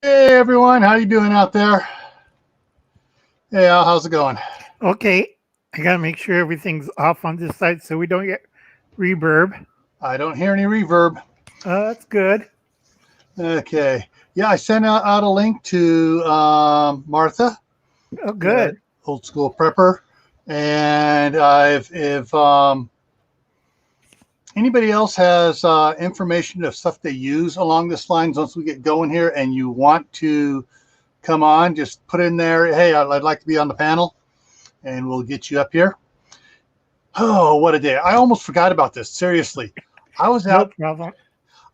Hey everyone, how you doing out there? Hey Al, how's it going? Okay, I gotta make sure everything's off on this side so we don't get reverb. I don't hear any reverb. That's good. Okay. Yeah, I sent out a link to Martha, Oh, good. Old School Prepper, and if anybody else has information of stuff they use along this line, once we get going here, and you want to come on, just put in there, hey, I'd like to be on the panel, and we'll get you up here. Oh, what a day. I almost forgot about this. Seriously. I was out. No problem.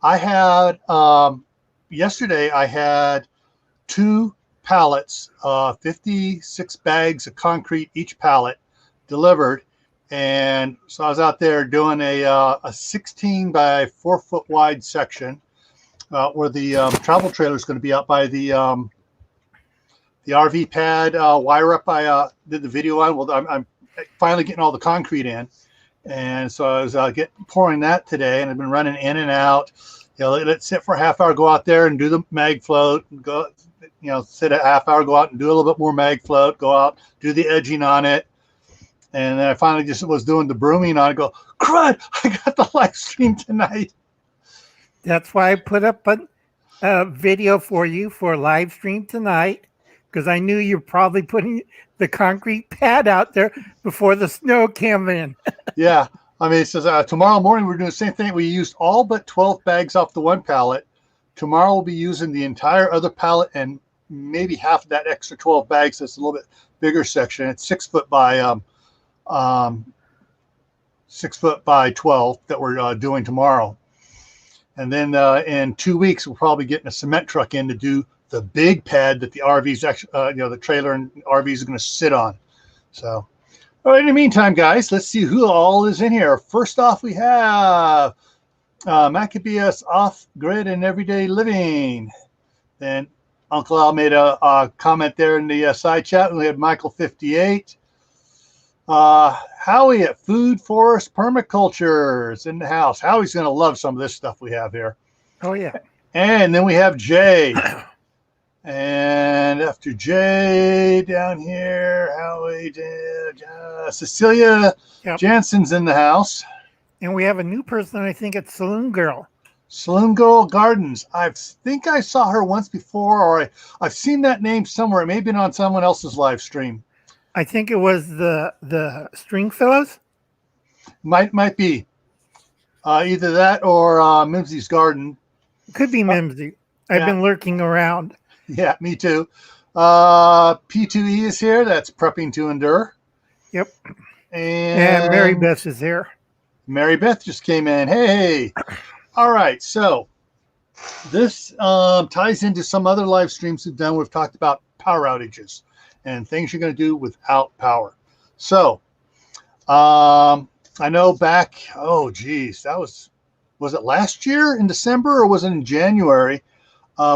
I had, yesterday, I had 2 pallets, 56 bags of concrete each pallet delivered. And so I was out there doing a 16 by 4 foot wide section where the travel trailer is going to be out by the RV pad wire up. I did the video on. Well, I'm finally getting all the concrete in, and so I was pouring that today, and I've been running in and out. Let it sit for a half hour, go out there and do the mag float, and go, sit a half hour, go out and do a little bit more mag float, go out, do the edging on it. And then I finally just was doing the brooming on it. Go, crud! I got the live stream tonight. That's why I put up a video for you for live stream tonight, because I knew you're probably putting the concrete pad out there before the snow came in. Yeah. I mean, it says tomorrow morning we're doing the same thing. We used all but 12 bags off the one pallet. Tomorrow we'll be using the entire other pallet and maybe half of that extra 12 bags. That's a little bit bigger section. It's 6 foot by 6 foot by 12 that we're doing tomorrow. And then in 2 weeks, we'll probably get a cement truck in to do the big pad that the RVs actually, the trailer and RVs are going to sit on. So, all right, in the meantime, guys, let's see who all is in here. First off, we have Maccabeus Off Grid and Everyday Living. Then Uncle Al made a comment there in the side chat. And we had Michael 58. Howie at Food Forest Permacultures in the house. Howie's going to love some of this stuff we have here. Oh, yeah. And then we have Jay. And after Jay down here, Howie, Cecilia Jansen's in the house. And we have a new person, I think it's Saloon Girl. Saloon Girl Gardens. I think I saw her once before, or I've seen that name somewhere. It may have been on someone else's live stream. I think it was the Stringfellows. Might be. Either that or Mimsy's Garden. Could be Mimsy. I've been lurking around. Yeah, me too. P2E is here. That's Prepping to Endure. Yep. And Mary Beth is here. Mary Beth just came in. Hey. All right. So This ties into some other live streams we've done. We've talked about power outages and things you're going to do without power. So I know back, oh geez, was it last year in December or was it in January?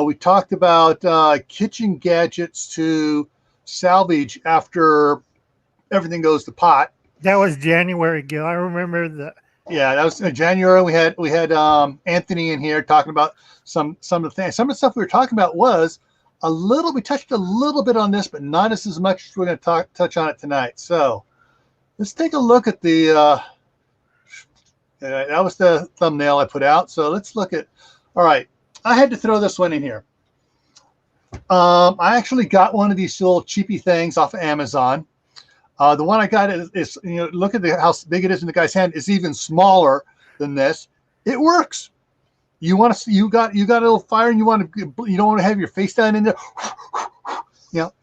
We talked about kitchen gadgets to salvage after everything goes to pot. That was January, Gil. I remember that. Yeah, that was in January. We had Anthony in here talking about some of the things. Some of the stuff we were talking about was we touched a little bit on this, but not as much as we're going to touch on it tonight. So let's take a look at the that was the thumbnail I put out. So let's look at, all right, I had to throw this one in here. I actually got one of these little cheapy things off of Amazon. The one I got is look at how big it is in the guy's hand. It's even smaller than this. It works. You got a little fire and you don't want to have your face down in there.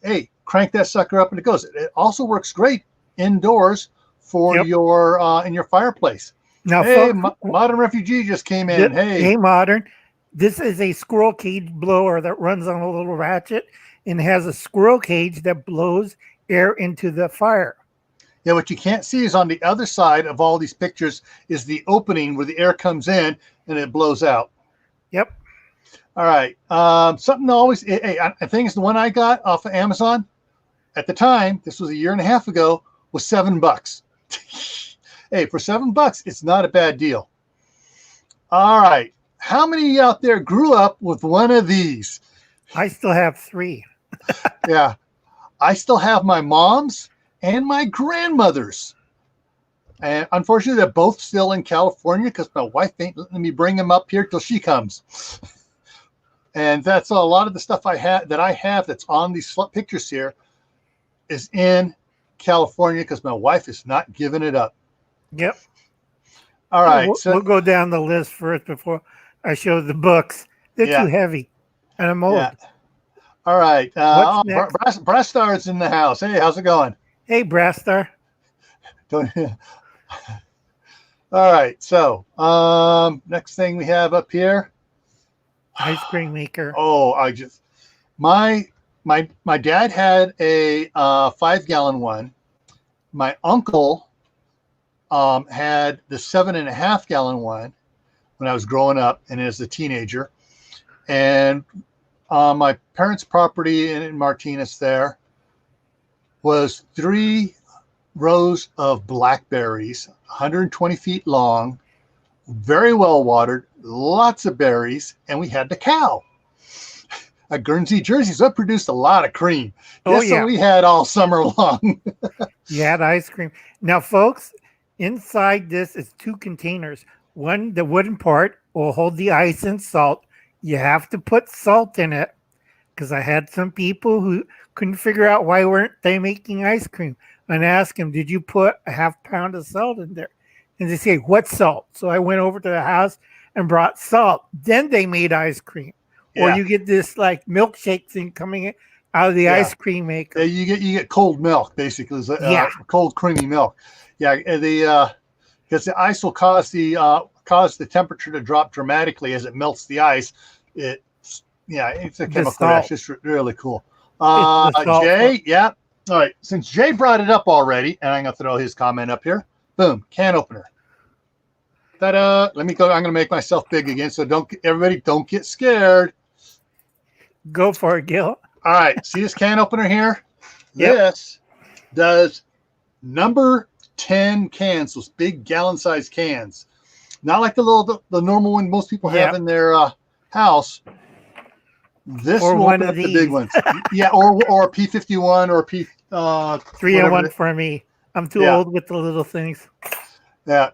Hey, crank that sucker up and it goes. It also works great indoors for your in your fireplace. Now, hey, Modern Refugee just came in. Hey, Modern. This is a squirrel cage blower that runs on a little ratchet and has a squirrel cage that blows air into the fire. Yeah, what you can't see is on the other side of all these pictures is the opening where the air comes in and it blows out. Yep. All right. Something to always, I think it's the one I got off of Amazon at the time, this was a year and a half ago, was $7. Hey, for $7, it's not a bad deal. All right. How many out there grew up with one of these? I still have 3. Yeah. I still have my mom's and my grandmother's. And unfortunately, they're both still in California because my wife ain't letting me bring them up here till she comes. And that's a lot of the stuff I have that's on these pictures here is in California because my wife is not giving it up. Yep. All right. We'll go down the list first before I show the books. They're too heavy. And I'm old. Yeah. All right. Brastar's in the house. Hey, how's it going? Hey, Brastar. All right. So next thing we have up here. Ice cream maker. Oh, my dad had a 5-gallon one. My uncle had the 7.5-gallon one when I was growing up and as a teenager. And my parents' property in Martinez there was 3 rows of blackberries, 120 feet long, very well watered, lots of berries, and we had the cow. A Guernsey Jersey, so it produced a lot of cream. That's what we had all summer long. You had ice cream. Now, folks, inside this is 2 containers. One, the wooden part, will hold the ice and salt. You have to put salt in it because I had some people who couldn't figure out why weren't they making ice cream. And I asked them, did you put a half pound of salt in there? And they say, what salt? So I went over to the house and brought salt. Then they made ice cream. Yeah. Or you get this like milkshake thing coming out of the ice cream maker. Yeah, you get cold milk, basically. Cold creamy milk. Yeah, because the ice will cause the temperature to drop dramatically as it melts the ice. It's a chemical reaction. It's really cool. Jay, yeah. All right. Since Jay brought it up already, and I'm gonna throw his comment up here. Boom, can opener. Ta-da! Let me go. I'm gonna make myself big again, so don't get scared. Go for it, Gil. All right. See this can opener here? Yep. This does number 10 cans, those big gallon-sized cans. Not like the normal one most people have in their house. This will open up the big ones. Yeah, or a P51 or a P 3-in-1 for me. I'm too old with the little things. Yeah.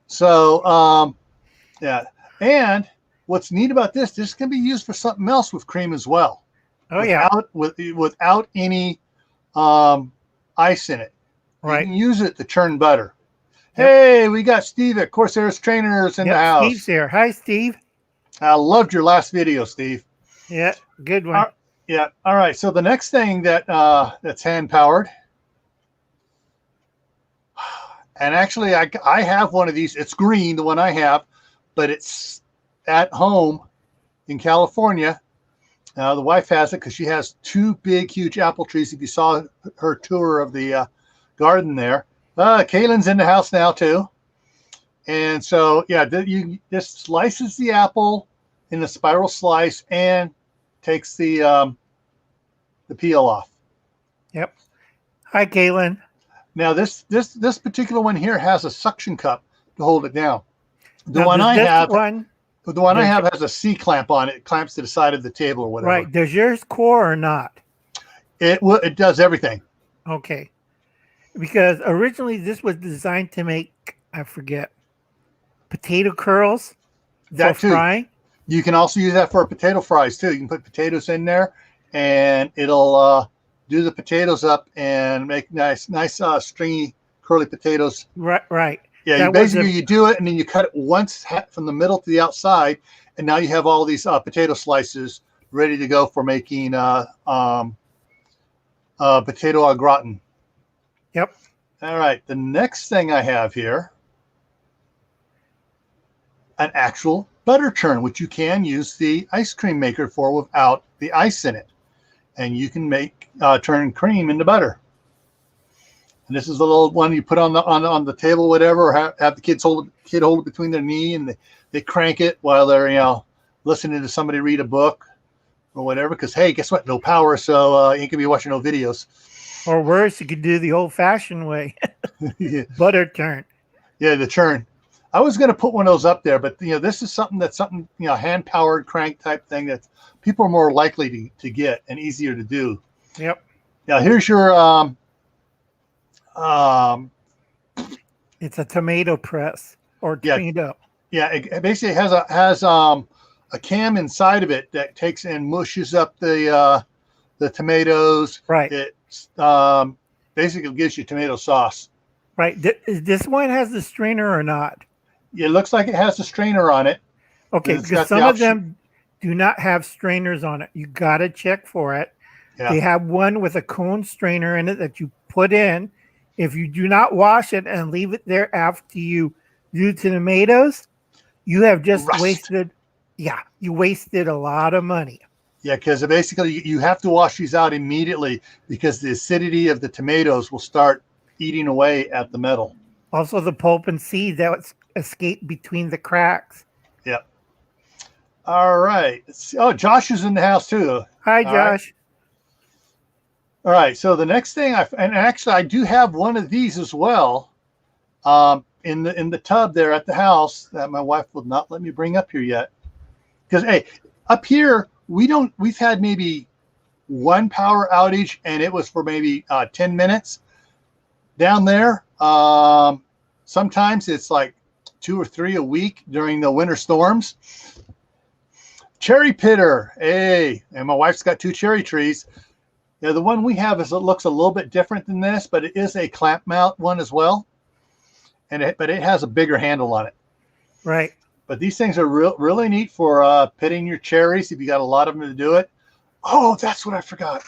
So and what's neat about this can be used for something else with cream as well. Without any ice in it. Right. You can use it to churn butter. Yep. Hey, we got Steve at Corsairs Trainers in the house. Steve's here. Hi, Steve. I loved your last video, Steve. Yeah, good one. All right. So the next thing that's hand powered, and actually I have one of these. It's green, the one I have, but it's at home. in California. The wife has it because she has two big, huge apple trees. If you saw her tour of the garden there, Kaylin's in the house now too. And so, yeah, you just slices the apple in a spiral slice and takes the peel off. Yep. Hi, Kaylin. Now this particular one here has a suction cup to hold it down. The Now, one I have one has a C clamp on it. It clamps to the side of the table or whatever. right. Does yours core or not? It does everything. Okay. Because originally this was designed to make, I forget, potato curls That for too. frying. You can also use that for potato fries too. You can put potatoes in there, and it'll do the potatoes up and make nice stringy, curly potatoes. Right. Yeah, you do it, and then you cut it once from the middle to the outside, and now you have all these potato slices ready to go for making potato au gratin. Yep. All right, the next thing I have here, an actual butter churn, which you can use the ice cream maker for without the ice in it. And you can make turn cream into butter. And this is a little one you put on the table, whatever, or have the kid hold it between their knee, and they crank it while they're listening to somebody read a book or whatever. Because hey, guess what? No power, so you can be watching no videos. Or worse, you could do the old-fashioned way, Yeah. butter churn. Yeah, the churn. I was going to put one of those up there, but this is something hand powered crank type thing that people are more likely to get and easier to do. Yep. Now here's your it's a tomato press or tomato. Yeah, it basically has a cam inside of it that takes and mushes up the tomatoes. Right. It basically gives you tomato sauce. Right. This one has the strainer or not? It looks like it has a strainer on it. Okay, because some of them do not have strainers on it. You got to check for it. Yeah. They have one with a cone strainer in it that you put in. If you do not wash it and leave it there after you do tomatoes, you have just wasted. Yeah, you wasted a lot of money. Yeah, because basically you have to wash these out immediately because the acidity of the tomatoes will start eating away at the metal. Also, the pulp and seed that escape between the cracks. Yep. All right. Oh, Josh is in the house too. Hi, Josh. All right. So the next thing I do have one of these as well, in the tub there at the house that my wife will not let me bring up here yet, because hey, up here we've had maybe one power outage and it was for maybe 10 minutes. Down there, sometimes it's like 2 or 3 a week during the winter storms. Cherry pitter, hey, and my wife's got 2 cherry trees. Yeah, the one we have looks a little bit different than this, but it is a clamp mount one as well, but it has a bigger handle on it. Right. But these things are really neat for pitting your cherries if you got a lot of them to do it. Oh, that's what I forgot.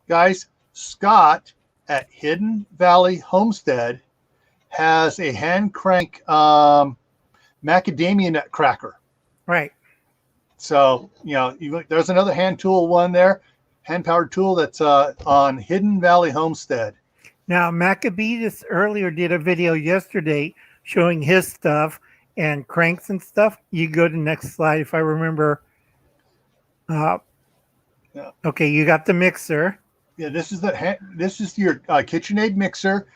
Guys, Scott at Hidden Valley Homestead has a hand crank macadamia nut cracker. Right. So, there's another hand tool one there, hand powered tool that's on Hidden Valley Homestead. Now, Maccabeus earlier did a video yesterday showing his stuff and cranks and stuff. You go to the next slide if I remember. Okay, you got the mixer. Yeah, this is your KitchenAid mixer,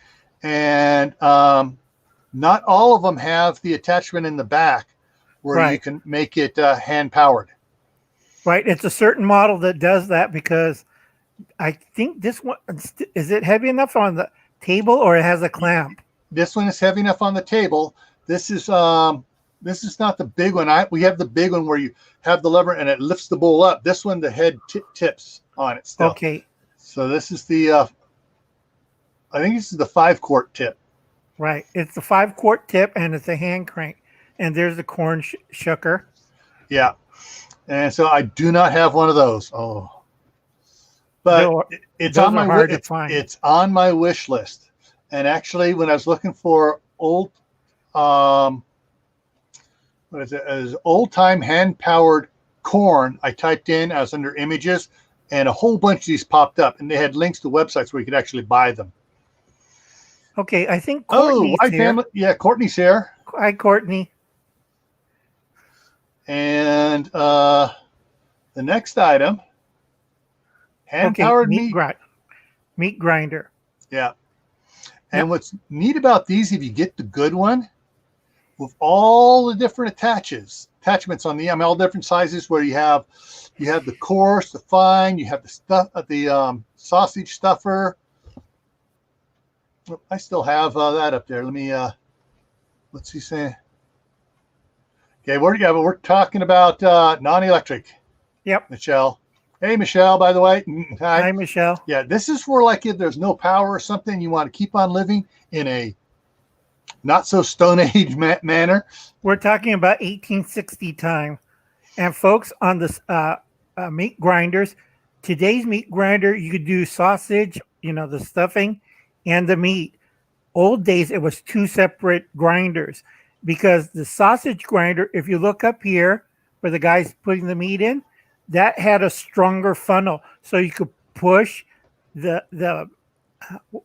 and not all of them have the attachment in the back where you can make it hand powered. Right, it's a certain model that does that because I think this one is it heavy enough on the table or it has a clamp. This one is heavy enough on the table. This is not the big one. We have the big one where you have the lever and it lifts the bowl up. This one, the head tips on it still. Okay. So this is I think this is the 5-quart tip. Right. It's the 5-quart tip and it's a hand crank. And there's the corn shucker. Yeah. And so I do not have one of those. Oh. But it's on my wish list. And actually when I was looking for old where what is it? As old time hand powered corn. I typed in, I was under images, and a whole bunch of these popped up, and they had links to websites where you could actually buy them. Okay, I think Oh, Courtney's hi here. family. Yeah, Courtney's here. Hi, Courtney. And the next item, hand powered meat grinder. Yeah. And what's neat about these, if you get the good one, with all the different attachments on the, I mean, all different sizes, where you have the coarse, the fine, you have the stuff, the sausage stuffer. I still have that up there. Let me, what's he saying? Okay, we're talking about non-electric. Yep. Michelle. Hey, Michelle, by the way. Hi, Michelle. Yeah, this is for like if there's no power or something, you want to keep on living in a not so Stone Age manner. We're talking about 1860 time. And folks, on this meat grinders, today's meat grinder, you could do sausage, the stuffing and the meat. Old days, it was two separate grinders, because the sausage grinder, if you look up here where the guy's putting the meat in, that had a stronger funnel, so you could push the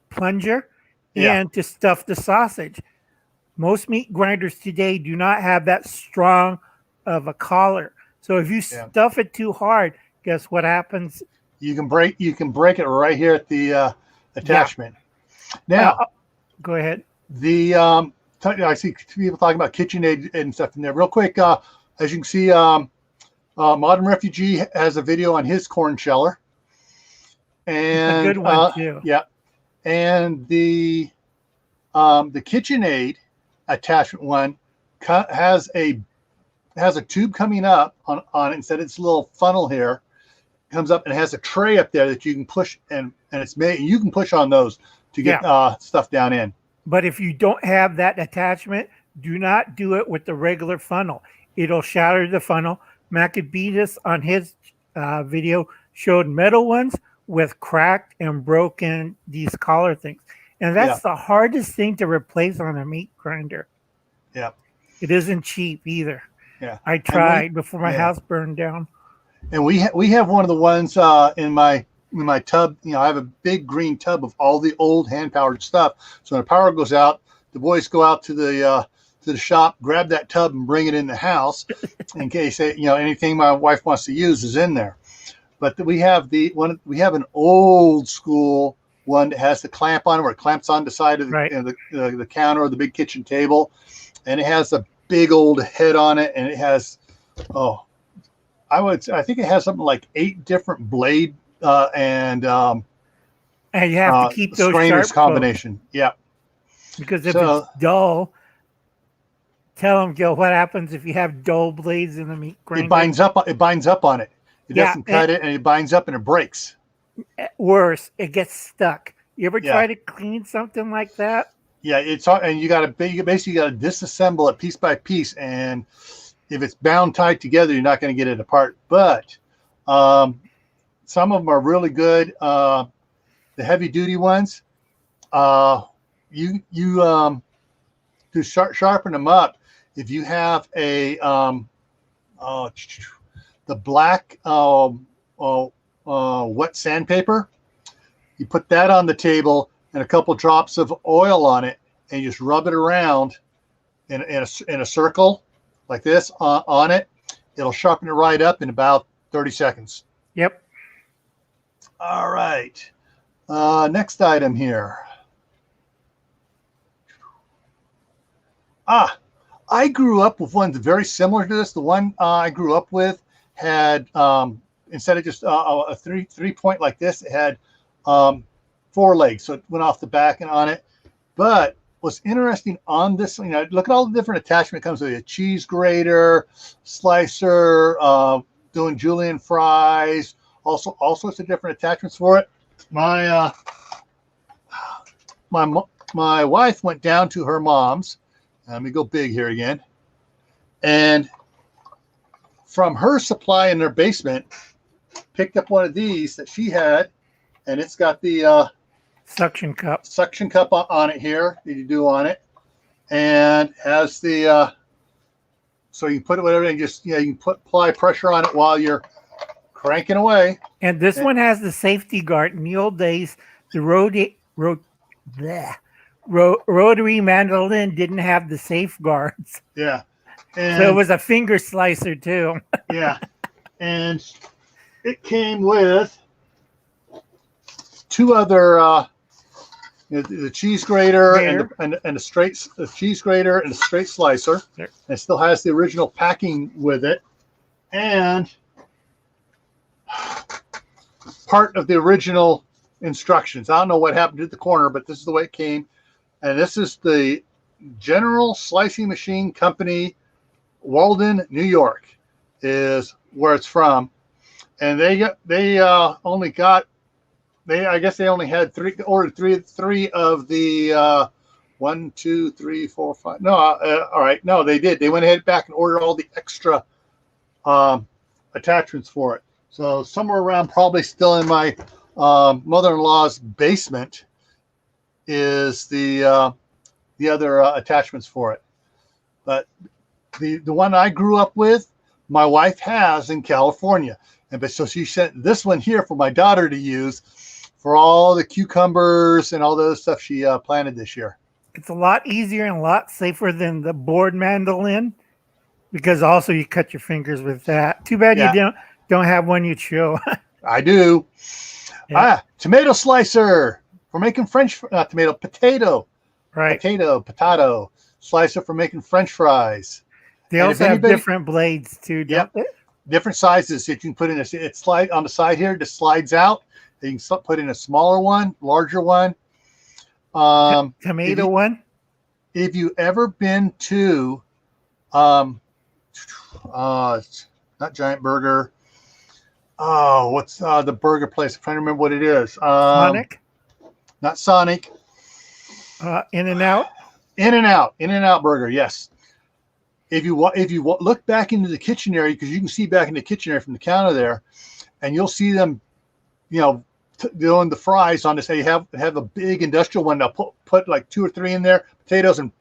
plunger in to stuff the sausage. Most meat grinders today do not have that strong of a collar. So if you stuff it too hard, guess what happens? You can break it right here at the attachment. Now, go ahead. I see people talking about KitchenAid and stuff in there. Real quick, as you can see, Modern Refugee has a video on his corn sheller. And it's a good one too. Yeah. And the KitchenAid attachment one has a tube coming up on it. Instead of its little funnel here, comes up and has a tray up there that you can push, and it's made, you can push on those to get stuff down in. But if you don't have that attachment, do not do it with the regular funnel. It'll shatter the funnel. Maccabeus on his video showed metal ones with cracked and broken these collar things. And that's the hardest thing to replace on a meat grinder. Yeah. It isn't cheap either. Yeah. I tried before my house burned down. And we have one of the ones in my tub. I have a big green tub of all the old hand powered stuff. So when the power goes out, the boys go out to the shop, grab that tub and bring it in the house in case anything my wife wants to use is in there. But we have an old school one that has the clamp on it, where it clamps on the side of the counter or the big kitchen table, and it has a big old head on it, and it has I think it has something like 8 different blade and you have to keep those strainers sharp combination. Folks. Yeah, because if it's dull, tell them, Gil, what happens if you have dull blades in the meat grinder? It binds up on it. It doesn't cut it, and it binds up and it breaks. Worse, it gets stuck. You ever try to clean something like that? Yeah, it's hard, and you basically got to disassemble it piece by piece, and if it's bound tight together, you're not going to get it apart. But some of them are really good. The heavy duty ones, you to sharpen them up. If you have a the black wet sandpaper, you put that on the table and a couple drops of oil on it, and you just rub it around in a circle like this on it. It'll sharpen it right up in about 30 seconds. Yep. All right. Next item here. I grew up with one very similar to this. The one I grew up with had, instead of just a three point like this, it had 4 legs. So it went off the back and on it. But what's interesting on this, look at all the different attachment. It comes with a cheese grater, slicer, doing julienne fries, also all sorts of different attachments for it. My wife went down to her mom's. Let me go big here again. And from her supply in their basement, picked up one of these that she had, and it's got the suction cup on it here that you do on it, and has the So you put it whatever and just you can apply pressure on it while you're cranking away. And this one has the safety guard. In the old days, the rotary mandolin didn't have the safeguards. Yeah. So it was a finger slicer too. Yeah. And it came with two other the cheese grater and the cheese grater and a straight slicer. There. It still has the original packing with it, and part of the original instructions. I don't know what happened to the corner, but this is the way it came. And this is the General Slicing Machine Company, Walden, New York, is where it's from. And I guess they only had ordered three of the 1, 2, 3, 4, 5. No, all right. No, they did. They went ahead back and ordered all the extra attachments for it. So somewhere around, probably still in my mother-in-law's basement, is the other attachments for it. But the one I grew up with, my wife has in California. So she sent this one here for my daughter to use for all the cucumbers and all those stuff she planted this year. It's a lot easier and a lot safer than the board mandolin, because also you cut your fingers with that. Too bad you don't have one you'd show. I do. Yeah. Tomato slicer for making potato. Right. Potato slicer for making French fries. They also have different blades too, don't they? Different sizes that you can put in. It slide on the side here. It just slides out. You can put in a smaller one, larger one. Tomato one. If you ever been to, not Giant Burger. Oh, what's the burger place? I'm trying to remember what it is. Sonic. Not Sonic. In-N-Out. In-N-Out Burger. Yes. If you look back into the kitchen area, because you can see back in the kitchen area from the counter there, and you'll see them, doing the fries on this. They have a big industrial one. They'll put like 2 or 3 in there, potatoes, and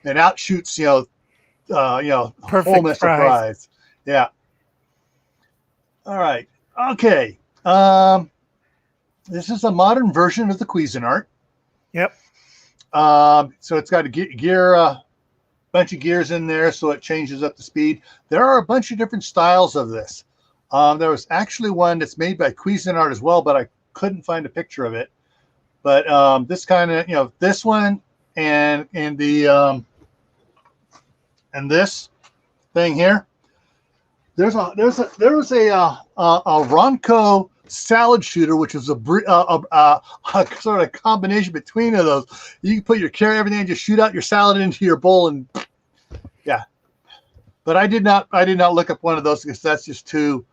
out shoots a whole mess of fries. Yeah. All right. Okay. This is a modern version of the Cuisinart. Yep. So it's got a bunch of gears in there, so it changes up the speed. There are a bunch of different styles of this. There was actually one that's made by Cuisinart as well, but I couldn't find a picture of it. But this kind of, this one and the and this thing here. There was a Ronco salad shooter, which is a sort of combination between of those. You can put your everything and just shoot out your salad into your bowl, and yeah. But I did not look up one of those because that's just too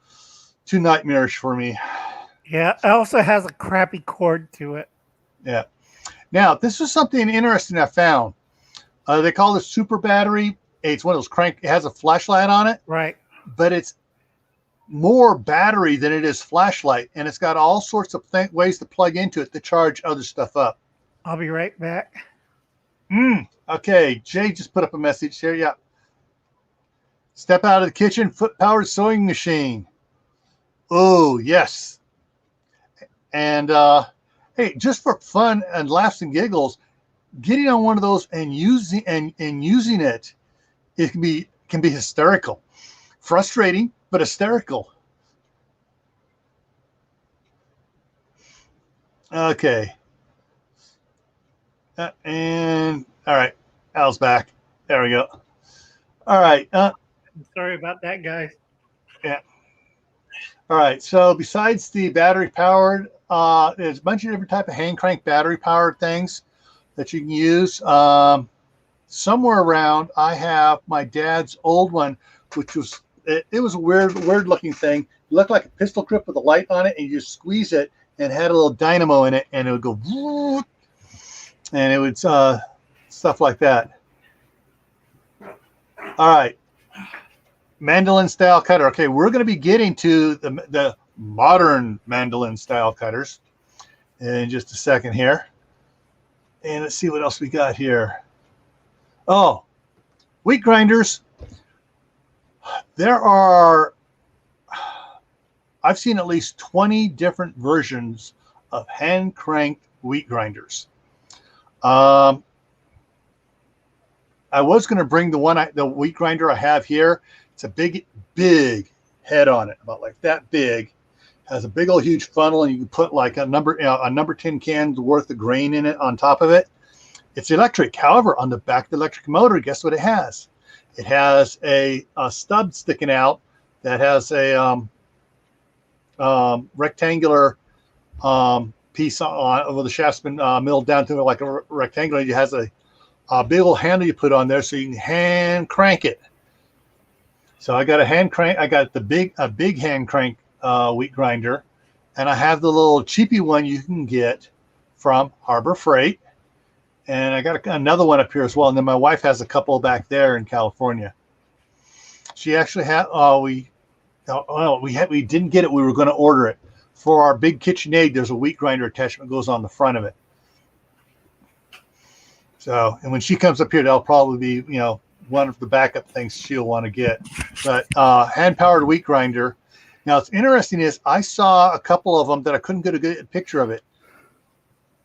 nightmarish for me. Yeah, it also has a crappy cord to it. Yeah. Now, this is something interesting I found. They call this super battery. It's one of those it has a flashlight on it. Right. But it's more battery than it is flashlight, and it's got all sorts of ways to plug into it to charge other stuff up. I'll be right back. Okay, Jay just put up a message here. Yeah. Step out of the kitchen, foot-powered sewing machine. Oh, yes. And hey, just for fun and laughs and giggles, getting on one of those and using it, it can be hysterical. Frustrating, but hysterical. Okay. And all right, Al's back. There we go. All right. Sorry about that, guys. Yeah. All right. So besides the battery powered, there's a bunch of different type of hand crank battery powered things that you can use. Somewhere around, I have my dad's old one, which was it was a weird looking thing. It looked like a pistol grip with a light on it, and you just squeeze it, and it had a little dynamo in it, and it would go, and it would stuff like that. All right, mandolin style cutter. Okay, we're going to be getting to the modern mandolin style cutters in just a second here, and let's see what else we got here. Oh, wheat grinders. There are, I've seen at least 20 different versions of hand cranked wheat grinders. I was going to bring the wheat grinder I have here. It's a big head on it, about like that big. Has a big old huge funnel, and you can put like a number 10 cans worth of grain in it on top of it. It's electric. However, on the back of the electric motor, guess what it has? It has a stub sticking out that has a rectangular piece on where the shaft's been milled down to like a rectangular. It has a big old handle you put on there so you can hand crank it. So I got a hand crank. I got a big hand crank wheat grinder, and I have the little cheapy one you can get from Harbor Freight, and I got another one up here as well. And then my wife has a couple back there in California. She actually had we didn't get it. We were going to order it for our big KitchenAid. There's a wheat grinder attachment that goes on the front of it. So, and when she comes up here, that'll probably be one of the backup things she'll want to get. But hand powered wheat grinder. Now, what's interesting is I saw a couple of them that I couldn't get a good picture of it.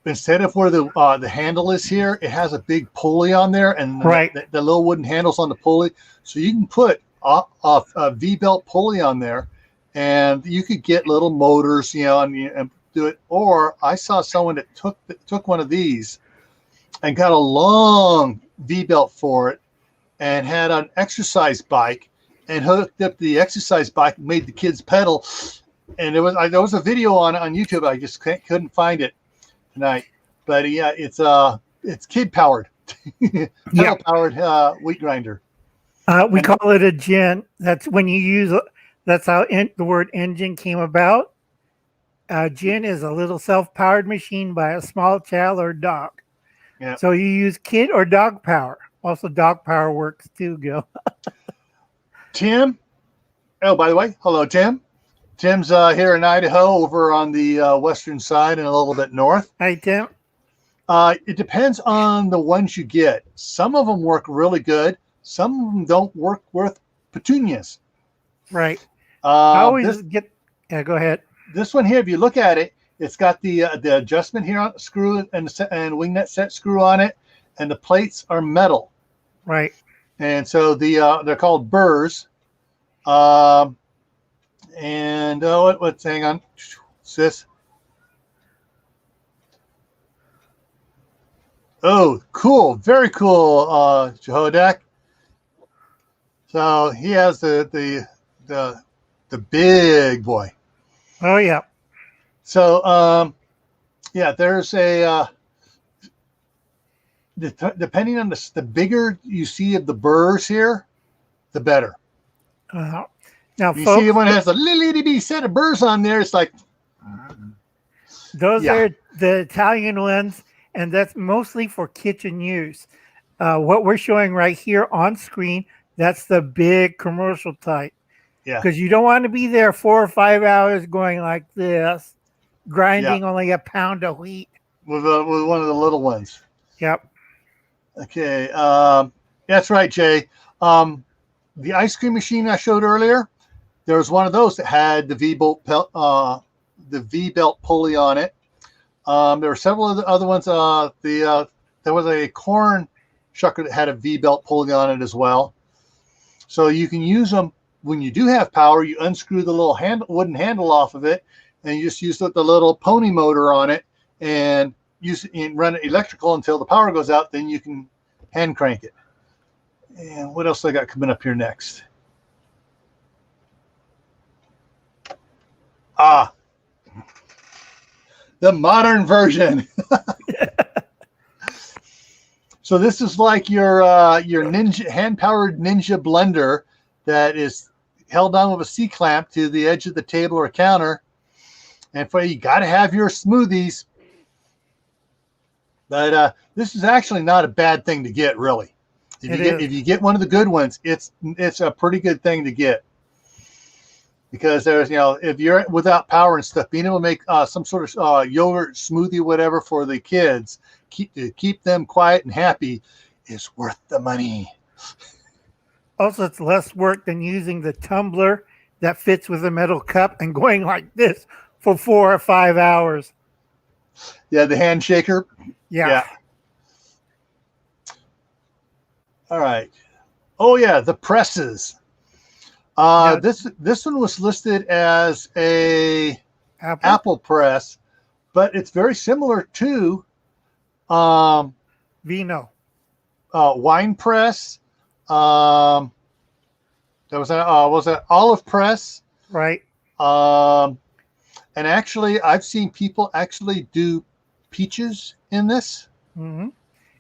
Instead of where the handle is here, it has a big pulley on there, and the little wooden handles on the pulley. So you can put a V-belt pulley on there, and you could get little motors, and do it. Or I saw someone that took one of these and got a long V-belt for it, and had an exercise bike, and hooked up the exercise bike and made the kids pedal. And there was a video on YouTube. I just couldn't find it tonight. But yeah, it's kid powered, pedal powered wheat grinder. We call it a gen. That's when you use. That's how the word engine came about. Gen is a little self-powered machine by a small child or dog. Yeah. So you use kid or dog power. Also, dog power works too, Gil. Tim. Oh, by the way, hello, Tim. Tim's here in Idaho, over on the western side and a little bit north. Hi, Tim. It depends on the ones you get. Some of them work really good. Some of them don't work worth petunias. Right. I always get. Yeah, go ahead. This one here, if you look at it, it's got the adjustment here on the screw and wing nut set screw on it, and the plates are metal. Right. And so they're called burrs. And what's hang on, sis. Oh, cool, very cool, Jehodak. So he has the big boy. Oh yeah. So there's a depending on the bigger you see of the burrs here, the better. Now, you see one that has a little itty bitty set of burrs on there. It's like those are the Italian ones, and that's mostly for kitchen use. What we're showing right here on screen, that's the big commercial type. Yeah. Because you don't want to be there 4 or 5 hours going like this, grinding only a pound of wheat. With one of the little ones. Yep. Okay. That's right, Jay. The ice cream machine I showed earlier, there was one of those that had the V-belt pulley on it. There were several of the other ones. There was a corn shucker that had a V-belt pulley on it as well. So you can use them when you do have power. You unscrew the little wooden handle off of it, and you just use the little pony motor on it, and run it electrical until the power goes out. Then you can hand crank it. And what else I got coming up here next? The modern version. So this is like your Ninja hand-powered Ninja blender that is held on with a C-clamp to the edge of the table or counter. And you got to have your smoothies. But this is actually not a bad thing to get, really. If you get one of the good ones, it's a pretty good thing to get. Because there's, if you're without power and stuff, being able to make some sort of yogurt smoothie, whatever, for the kids, keep them quiet and happy, is worth the money. Also, it's less work than using the tumbler that fits with a metal cup and going like this for 4 or 5 hours. Yeah, the hand shaker. Yeah. All right. Oh yeah, the presses. Yeah. This one was listed as a Apple. Apple press, but it's very similar to Vino. wine press. There was an olive press. Right. And actually, I've seen people actually do peaches in this Mm-hmm.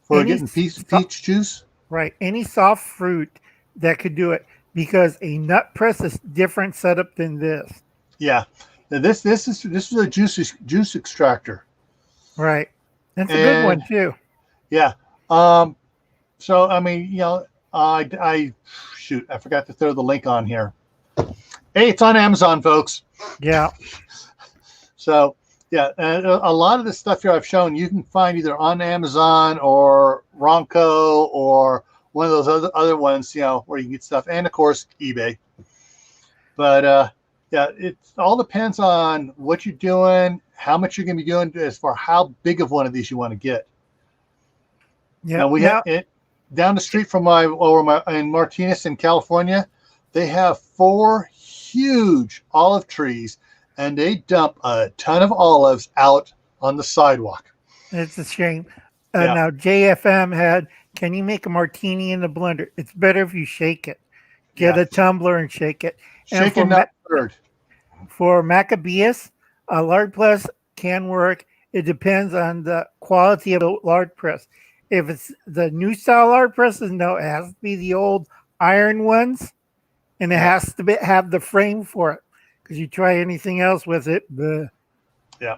for getting peach juice. Right. Any soft fruit that could do it, because a nut press is different setup than this. Yeah. Now this is a juice extractor. Right. That's a good one too. Yeah. So I mean, I shoot, I forgot to throw the link on here. Hey, it's on Amazon, folks. Yeah. So yeah, and a lot of the stuff here I've shown you can find either on Amazon or Ronco or one of those other ones, where you can get stuff, and of course eBay. But yeah, it all depends on what you're doing, how much you're going to be doing, as far how big of one of these you want to get. Yeah. Now we have it down the street from in Martinez in California. They have 4 huge olive trees, and they dump a ton of olives out on the sidewalk. It's a shame. Now JFM had, can you make a martini in the blender? It's better if you shake it. Get a tumbler and shake it. Shake it, not stirred. For Maccabeus, a lard press can work. It depends on the quality of the lard press. If it's the new style lard presses, no, it has to be the old iron ones, and it has to have the frame for it. Because you try anything else with it, bleh. Yeah.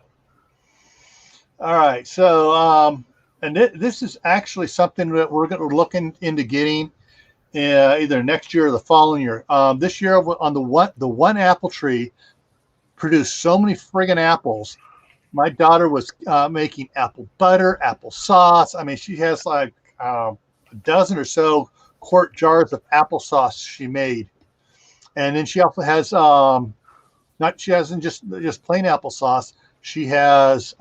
All right. So, and this is actually something that we're looking into getting either next year or the following year. This year on the one apple tree produced so many friggin' apples. My daughter was making apple butter, apple sauce. I mean, she has like a dozen or so quart jars of applesauce she made, and then she also has she hasn't just plain applesauce. She has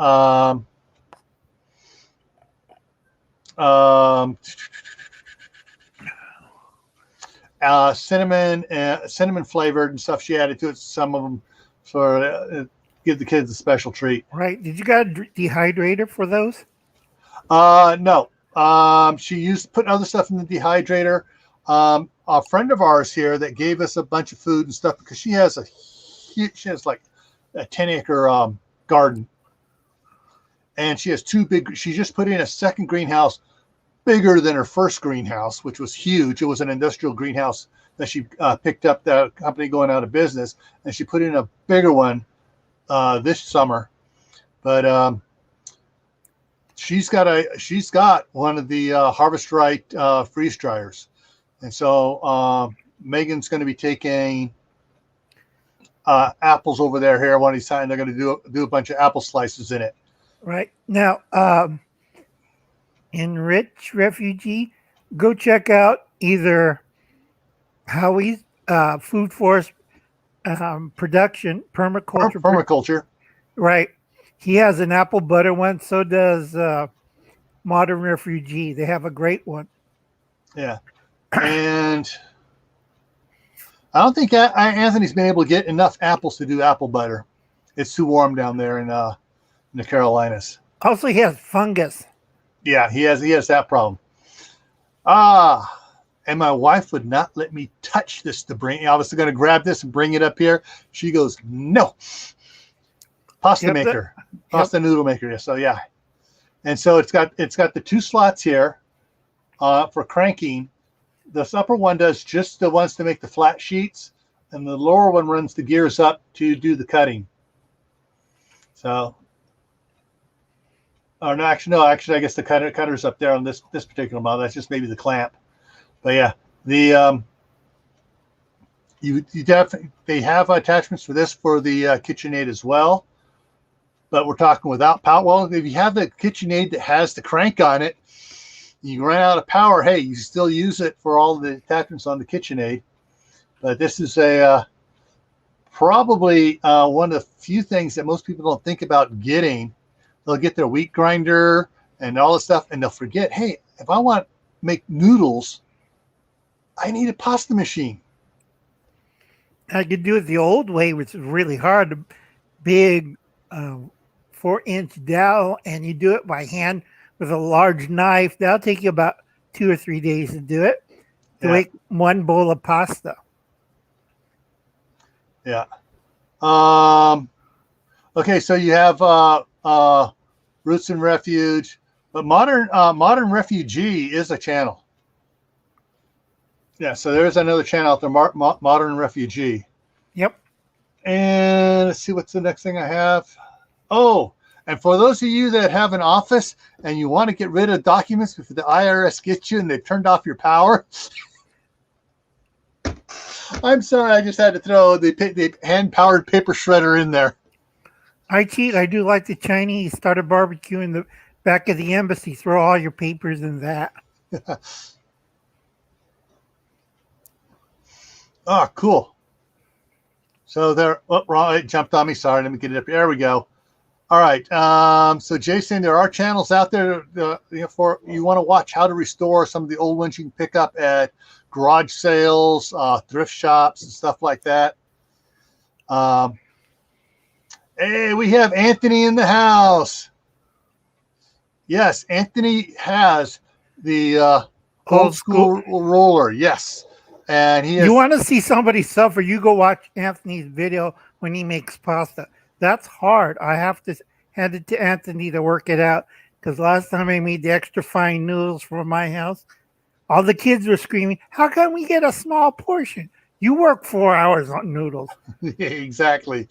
cinnamon flavored and stuff. She added to it some of them for give the kids a special treat. Right. Did you got a dehydrator for those? No. She put other stuff in the dehydrator. A friend of ours here that gave us a bunch of food and stuff, because she has like a 10-acre garden, and she has 2 big. She just put in a second greenhouse, bigger than her first greenhouse, which was huge. It was an industrial greenhouse that she picked up, the company going out of business, and she put in a bigger one this summer. But she's got one of the Harvest Right freeze dryers, and so Megan's going to be taking apples over there here one of these times. They're going to do a bunch of apple slices in it. Right now, Enrich Refugee, go check out either Howie's Food Forest Production Permaculture. Right. He has an apple butter one. So does Modern Refugee. They have a great one. Yeah. And I don't think Anthony's been able to get enough apples to do apple butter. It's too warm down there in the Carolinas. Also, he has fungus. Yeah, he has that problem. And my wife would not let me touch this to bring. I was going to grab this and bring it up here. She goes, no. Pasta noodle maker. Yeah, so yeah. And so it's got the 2 slots here for cranking. This upper one does just the ones to make the flat sheets, and the lower one runs the gears up to do the cutting. So, actually, I guess the cutter's up there on this particular model. That's just maybe the clamp. But yeah, the they have attachments for this for the KitchenAid as well. But we're talking without power. Well, if you have the KitchenAid that has the crank on it, You run out of power, hey, you still use it for all the attachments on the KitchenAid. But this is a probably one of the few things that most people don't think about getting. They'll get their wheat grinder and all this stuff, and they'll forget, hey, if I want to make noodles, I need a pasta machine. I could do it the old way, which is really hard. A big 4-inch dowel, and you do it by hand with a large knife. That'll take you about 2 or 3 days to do it. To make one bowl of pasta. Yeah. Okay, so you have Roots and Refuge, but Modern Refugee is a channel. Yeah, so there's another channel out there, Modern Refugee. Yep. And let's see what's the next thing I have. Oh, and for those of you that have an office and you want to get rid of documents before the IRS gets you and they've turned off your power. I'm sorry, I just had to throw the hand-powered paper shredder in there. I cheat. I do like the Chinese. Start a barbecue in the back of the embassy. Throw all your papers in that. Oh, cool. So there, wrong, it jumped on me. Sorry, let me get it up. There we go. All right. So Jason, there are channels out there for you want to watch how to restore some of the old ones you can pick up at garage sales, thrift shops, and stuff like that. Hey, we have Anthony in the house. Yes, Anthony has the old school roller. Yes. And he has, you want to see somebody suffer, you go watch Anthony's video when he makes pasta. That's hard. I have to hand it to Anthony to work it out, because last time I made the extra fine noodles for my house, all the kids were screaming, how can we get a small portion? You work 4 hours on noodles. Exactly.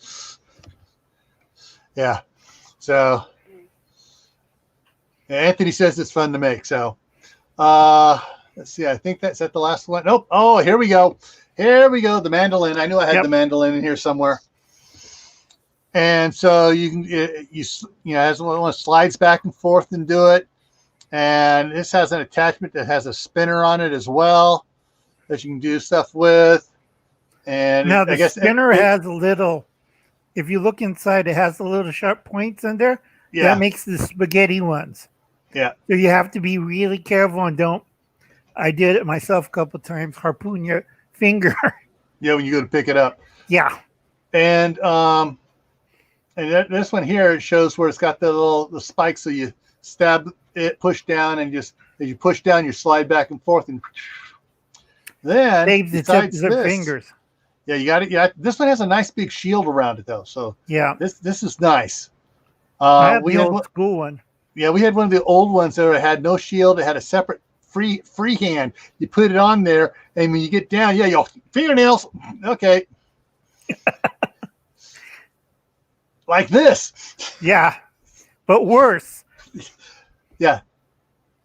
Yeah. So Anthony says it's fun to make. So let's see. I think that's at the last one. Nope. Oh, here we go. Here we go. The mandolin. I knew I had the mandolin in here somewhere. And so you can, as one slides back and forth and do it. And this has an attachment that has a spinner on it as well that you can do stuff with. And now the spinner has a little, if you look inside, it has the little sharp points in there. Yeah. That makes the spaghetti ones. Yeah. So you have to be really careful and don't. I did it myself a couple of times. Harpoon your finger. Yeah, when you go to pick it up. Yeah. And this one here, it shows where it's got the spikes. So you stab it, push down, and just as you push down, you slide back and forth, and then saves the tips of their fingers. Yeah, you got it. Yeah, this one has a nice big shield around it though. So yeah, this is nice. I have the old school one. Yeah, we had one of the old ones that had no shield. It had a separate free hand. You put it on there, and when you get down, yeah, your fingernails. Okay. Like this. Yeah, but worse. Yeah.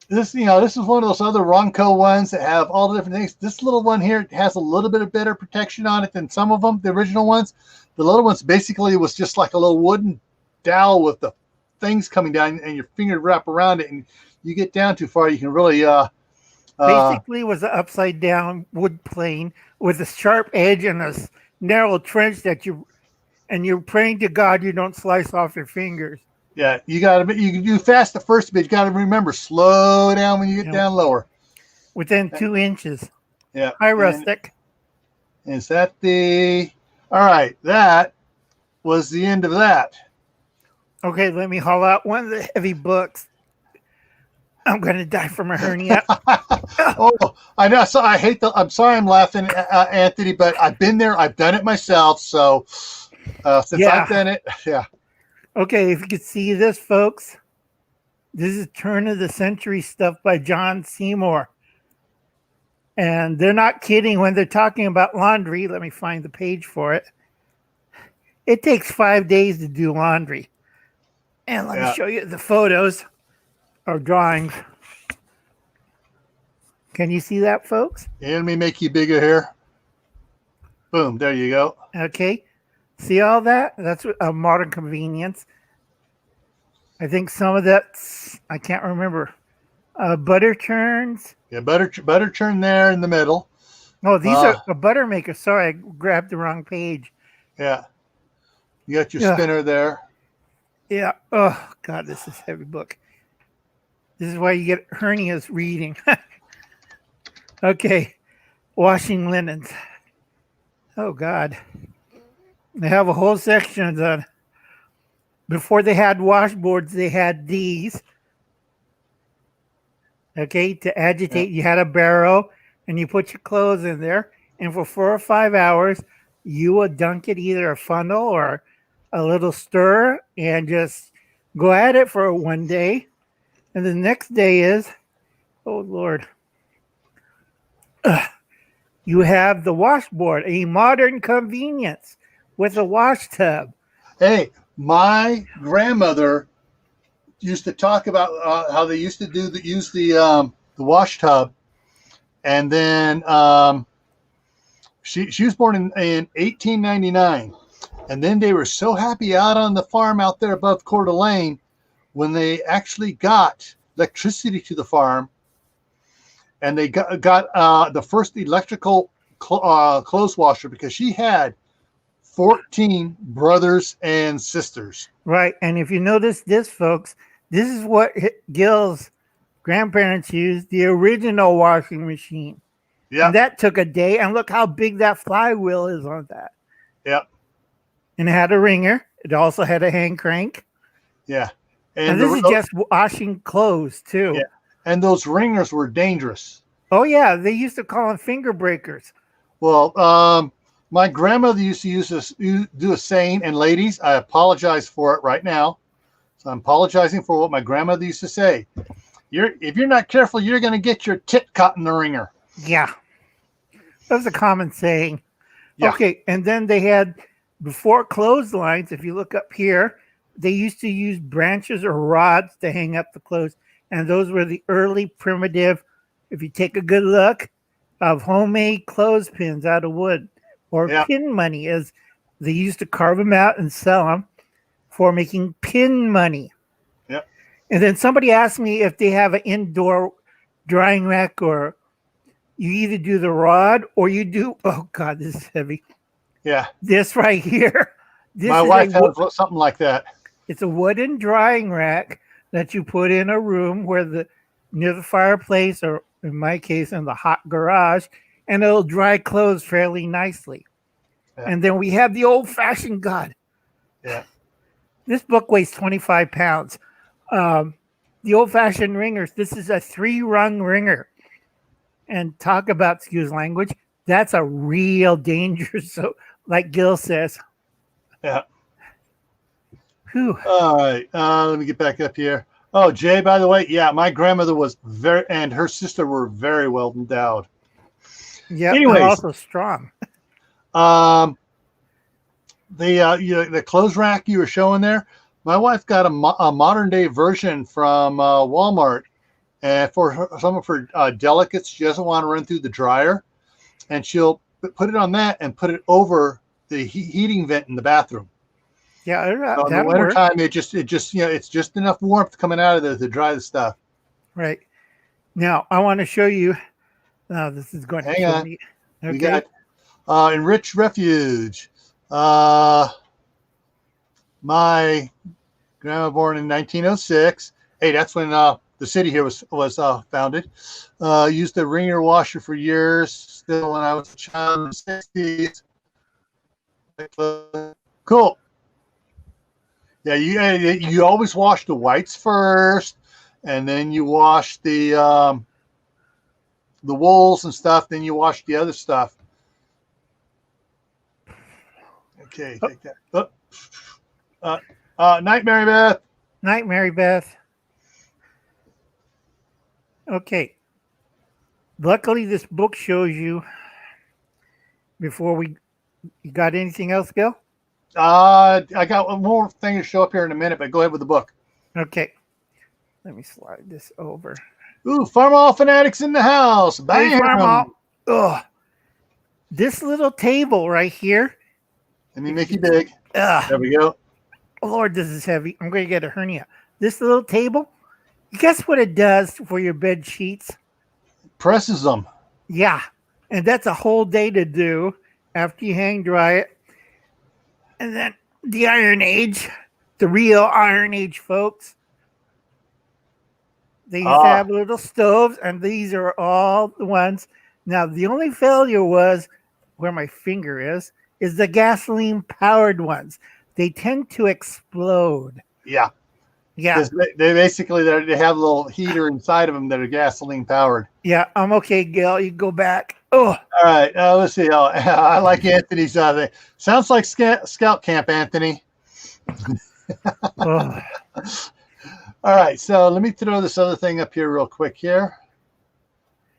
This is one of those other Ronco ones that have all the different things. This little one here has a little bit of better protection on it than some of them, the original ones. The little ones basically was just like a little wooden dowel with the things coming down, and your finger wrap around it, and you get down too far, you can really basically was an upside down wood plane with a sharp edge and a narrow trench that you're praying to God you don't slice off your fingers. Yeah, you can do fast the first bit. You got to remember, slow down when you get down lower. Within 2 inches. Yeah. Hi, Rustic. Is that all right, that was the end of that. Okay, let me haul out one of the heavy books. I'm going to die from a hernia. Oh, I know. So I'm sorry I'm laughing, Anthony, but I've been there. I've done it myself. So since I've done it, yeah. Okay, if you could see this, folks, this is turn of the century stuff by John Seymour. And they're not kidding when they're talking about laundry. Let me find the page for it. It takes 5 days to do laundry. And let me show you the photos or drawings. Can you see that, folks? Yeah, let me make you bigger here. Boom, there you go. Okay. See all that? That's a modern convenience. I think some of that's, I can't remember. Butter churns. Yeah, butter churn there in the middle. Oh, these are a butter maker. Sorry, I grabbed the wrong page. Yeah. You got your Yeah. spinner there. Yeah. Oh, God, this is a heavy book. This is why you get hernias reading. Okay. Washing linens. Oh, God. They have a whole section on. Before they had washboards, they had these. Okay. To agitate, you had a barrel and you put your clothes in there. And for 4 or 5 hours, you would dunk it either a funnel or a little stir and just go at it for one day. And the next day is, oh Lord, you have the washboard, a modern convenience with a wash tub. Hey, my grandmother used to talk about how they used to use the wash tub, and then she was born in 1899, and then they were so happy out on the farm out there above Coeur d'Alene when they actually got electricity to the farm, and they got the first electrical clothes washer, because she had 14 brothers and sisters. Right. And if you notice this, folks, this is what Gil's grandparents used, the original washing machine. Yeah. And that took a day. And look how big that flywheel is on that. Yeah. And it had a wringer. It also had a hand crank. Yeah. And this is just washing clothes, too. Yeah. And those ringers were dangerous. Oh, yeah. They used to call them finger breakers. Well, my grandmother used to do a saying, and ladies, I apologize for it right now. So I'm apologizing for what my grandmother used to say. If you're not careful, you're going to get your tit caught in the wringer. Yeah. That's a common saying. Yeah. Okay. And then they had, before clotheslines, if you look up here, they used to use branches or rods to hang up the clothes. And those were the early primitive, if you take a good look, of homemade clothespins out of wood, or pin money, as they used to carve them out and sell them for making pin money. Yep. And then somebody asked me if they have an indoor drying rack, or you either do the rod or you do, oh God, this is heavy. Yeah. This right here. My wife has something like that. It's a wooden drying rack that you put in a room near the fireplace, or in my case, in the hot garage, and it'll dry clothes fairly nicely. Yeah. And then we have the old-fashioned God. Yeah. This book weighs 25 pounds. The old-fashioned ringers, this is a 3-rung ringer. And talk about, excuse language, that's a real danger. So, like Gil says. Yeah. Whew. All right. Let me get back up here. Oh, Jay, by the way, yeah, my grandmother was and her sister were very well endowed. Yeah, anyways, also strong. The clothes rack you were showing there, my wife got a modern day version from Walmart, and for some of her delicates, she doesn't want to run through the dryer, and she'll put it on that and put it over the heating vent in the bathroom. Yeah, so in the wintertime, it's just enough warmth coming out of there to dry the stuff. Right. Now, I want to show you. This is going to hang on. Me. Okay. We got Enriched Refuge. My grandma born in 1906. Hey, that's when the city here was founded. Used the wringer washer for years. Still, when I was a child in the 60s. Cool. Yeah, you always wash the whites first, and then you wash the wools and stuff. Then you wash the other stuff. Okay, take that. Night, Mary Beth. Night, Mary Beth. Okay. Luckily, this book shows you. Before you got anything else, Gil? I got one more thing to show up here in a minute, but go ahead with the book. Okay. Let me slide this over. Ooh, Farmall fanatics in the house. Bam! Ugh. This little table right here. Let me make you big. There we go. Oh, Lord, this is heavy. I'm going to get a hernia. This little table Guess what it does for your bed sheets? Presses them. Yeah. And that's a whole day to do after you hang dry it. And then the Iron Age, the real Iron Age folks, they used to Ah, have little stoves, and these are all the ones. Now, the only failure was where my finger is the gasoline powered ones. They tend to explode. yeah. Yeah. Because they basically they have a little heater inside of them that are gasoline powered. Yeah. I'm okay, Gail. You go back. Oh, All right. Let's see. I like Anthony's. Sounds like scout camp, Anthony. oh. All right. So let me throw this other thing up here real quick here.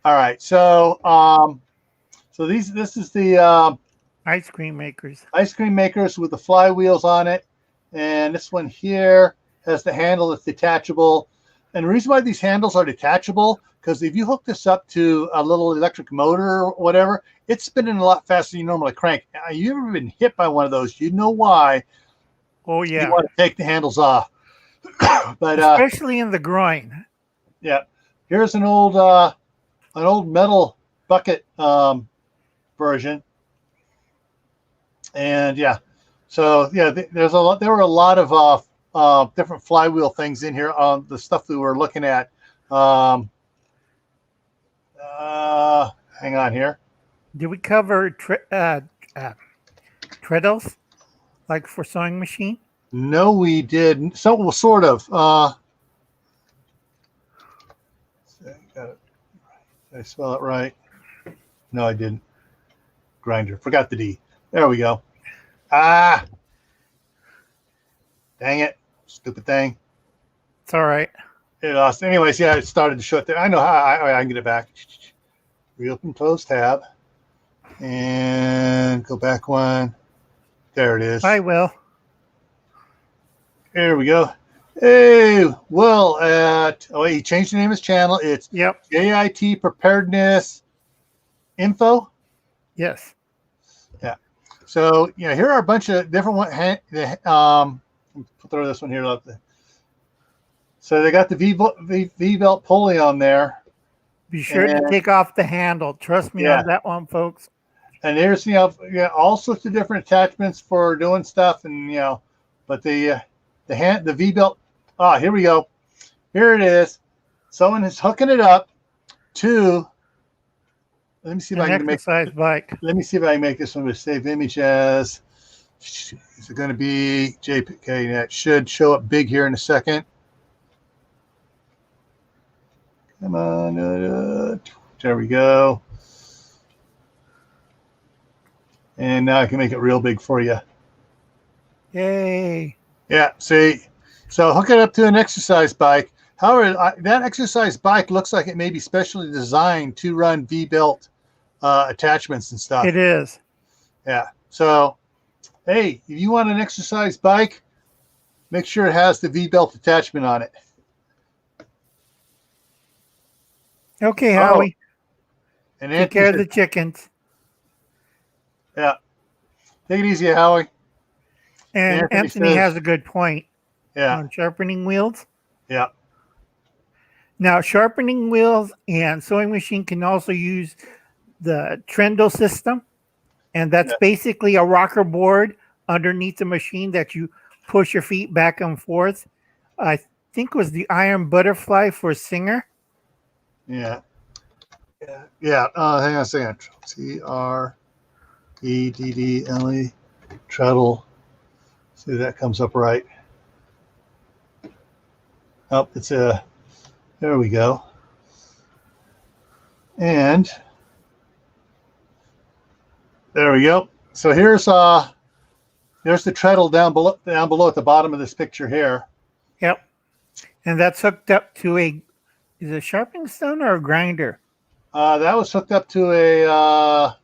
All right. So this is the Ice cream makers. ice cream makers with the flywheels on it, and this one here has the handle that's detachable. And the reason why these handles are detachable, because if you hook this up to a little electric motor or whatever, it's spinning a lot faster than you normally crank. You've ever been hit by one of those, you know why Oh, yeah. you want to take the handles off. But especially in the groin. yeah, here's an old metal bucket version. And yeah, so yeah, there were a lot of different flywheel things in here on the stuff that we're looking at. Hang on here. Did we cover treadles, like for sewing machine? No, we did. So, well, sort of. Did I spell it right? No, I didn't. Grinder. Forgot the D. There we go. Ah. Dang it. Stupid thing. It's all right. It lost. Anyways, yeah, it started to show it there. I know how I can get it back. Reopen, close tab. And go back one. There it is. I will. There we go. Hey, Will he changed the name of his channel. It's JIT Preparedness Info. Yes. Yeah. So, here are a bunch of different ones. Throw this one here. So they got the V-belt pulley on there. Be sure to take off the handle. Trust me on that one, folks. And there's all sorts of different attachments for doing stuff, and but the V-belt. Here we go. Here it is. Someone is hooking it up to. Let me see if I can make exercise bike. Let me see if I can make this one with save image as. Is it going to be JPG? That should show up big here in a second. Come on. There we go. And now I can make it real big for you. Yay. Yeah, see. So hook it up to an exercise bike. However, that exercise bike looks like it may be specially designed to run V-belt attachments and stuff. It is. Yeah. So, hey, if you want an exercise bike, make sure it has the V-belt attachment on it. Okay, Howie. And take care of the chickens. Yeah. Take it easy, Howie. And Anthony has a good point. Yeah. On sharpening wheels. Yeah. Now, sharpening wheels and sewing machine can also use the Trendle system. And that's basically a rocker board underneath the machine that you push your feet back and forth. I think it was the Iron Butterfly for Singer. Yeah. Yeah. Hang on a second. TREDDLE. Treadle. See if that comes up right. Oh, it's a. There we go. And there we go. So here's the treadle down below at the bottom of this picture here. Yep. And that's hooked up to is it sharpening stone or a grinder? That was hooked up to a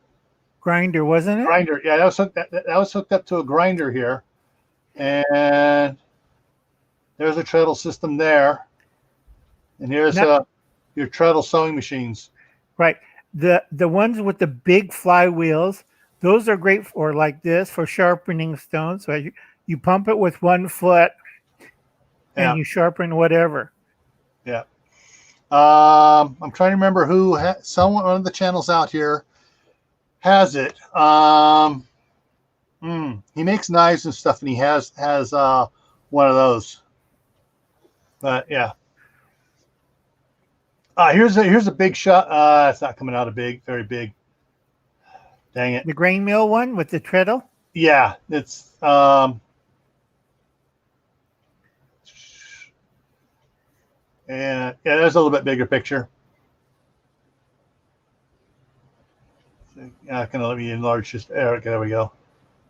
grinder, wasn't it? Grinder. Yeah, that was hooked up to a grinder here. And there's a treadle system there. And here's your treadle sewing machines. Right. The ones with the big flywheels, those are great for like this for sharpening stones. So you pump it with one foot and you sharpen whatever. Yeah. I'm trying to remember who someone one of the channels out here has it. He makes knives and stuff, and he has one of those. But yeah. Here's a big shot. It's not coming out very big. Dang it. The grain mill one with the treadle? Yeah, it's and yeah, there's a little bit bigger picture. Yeah, can let me enlarge this. There we go.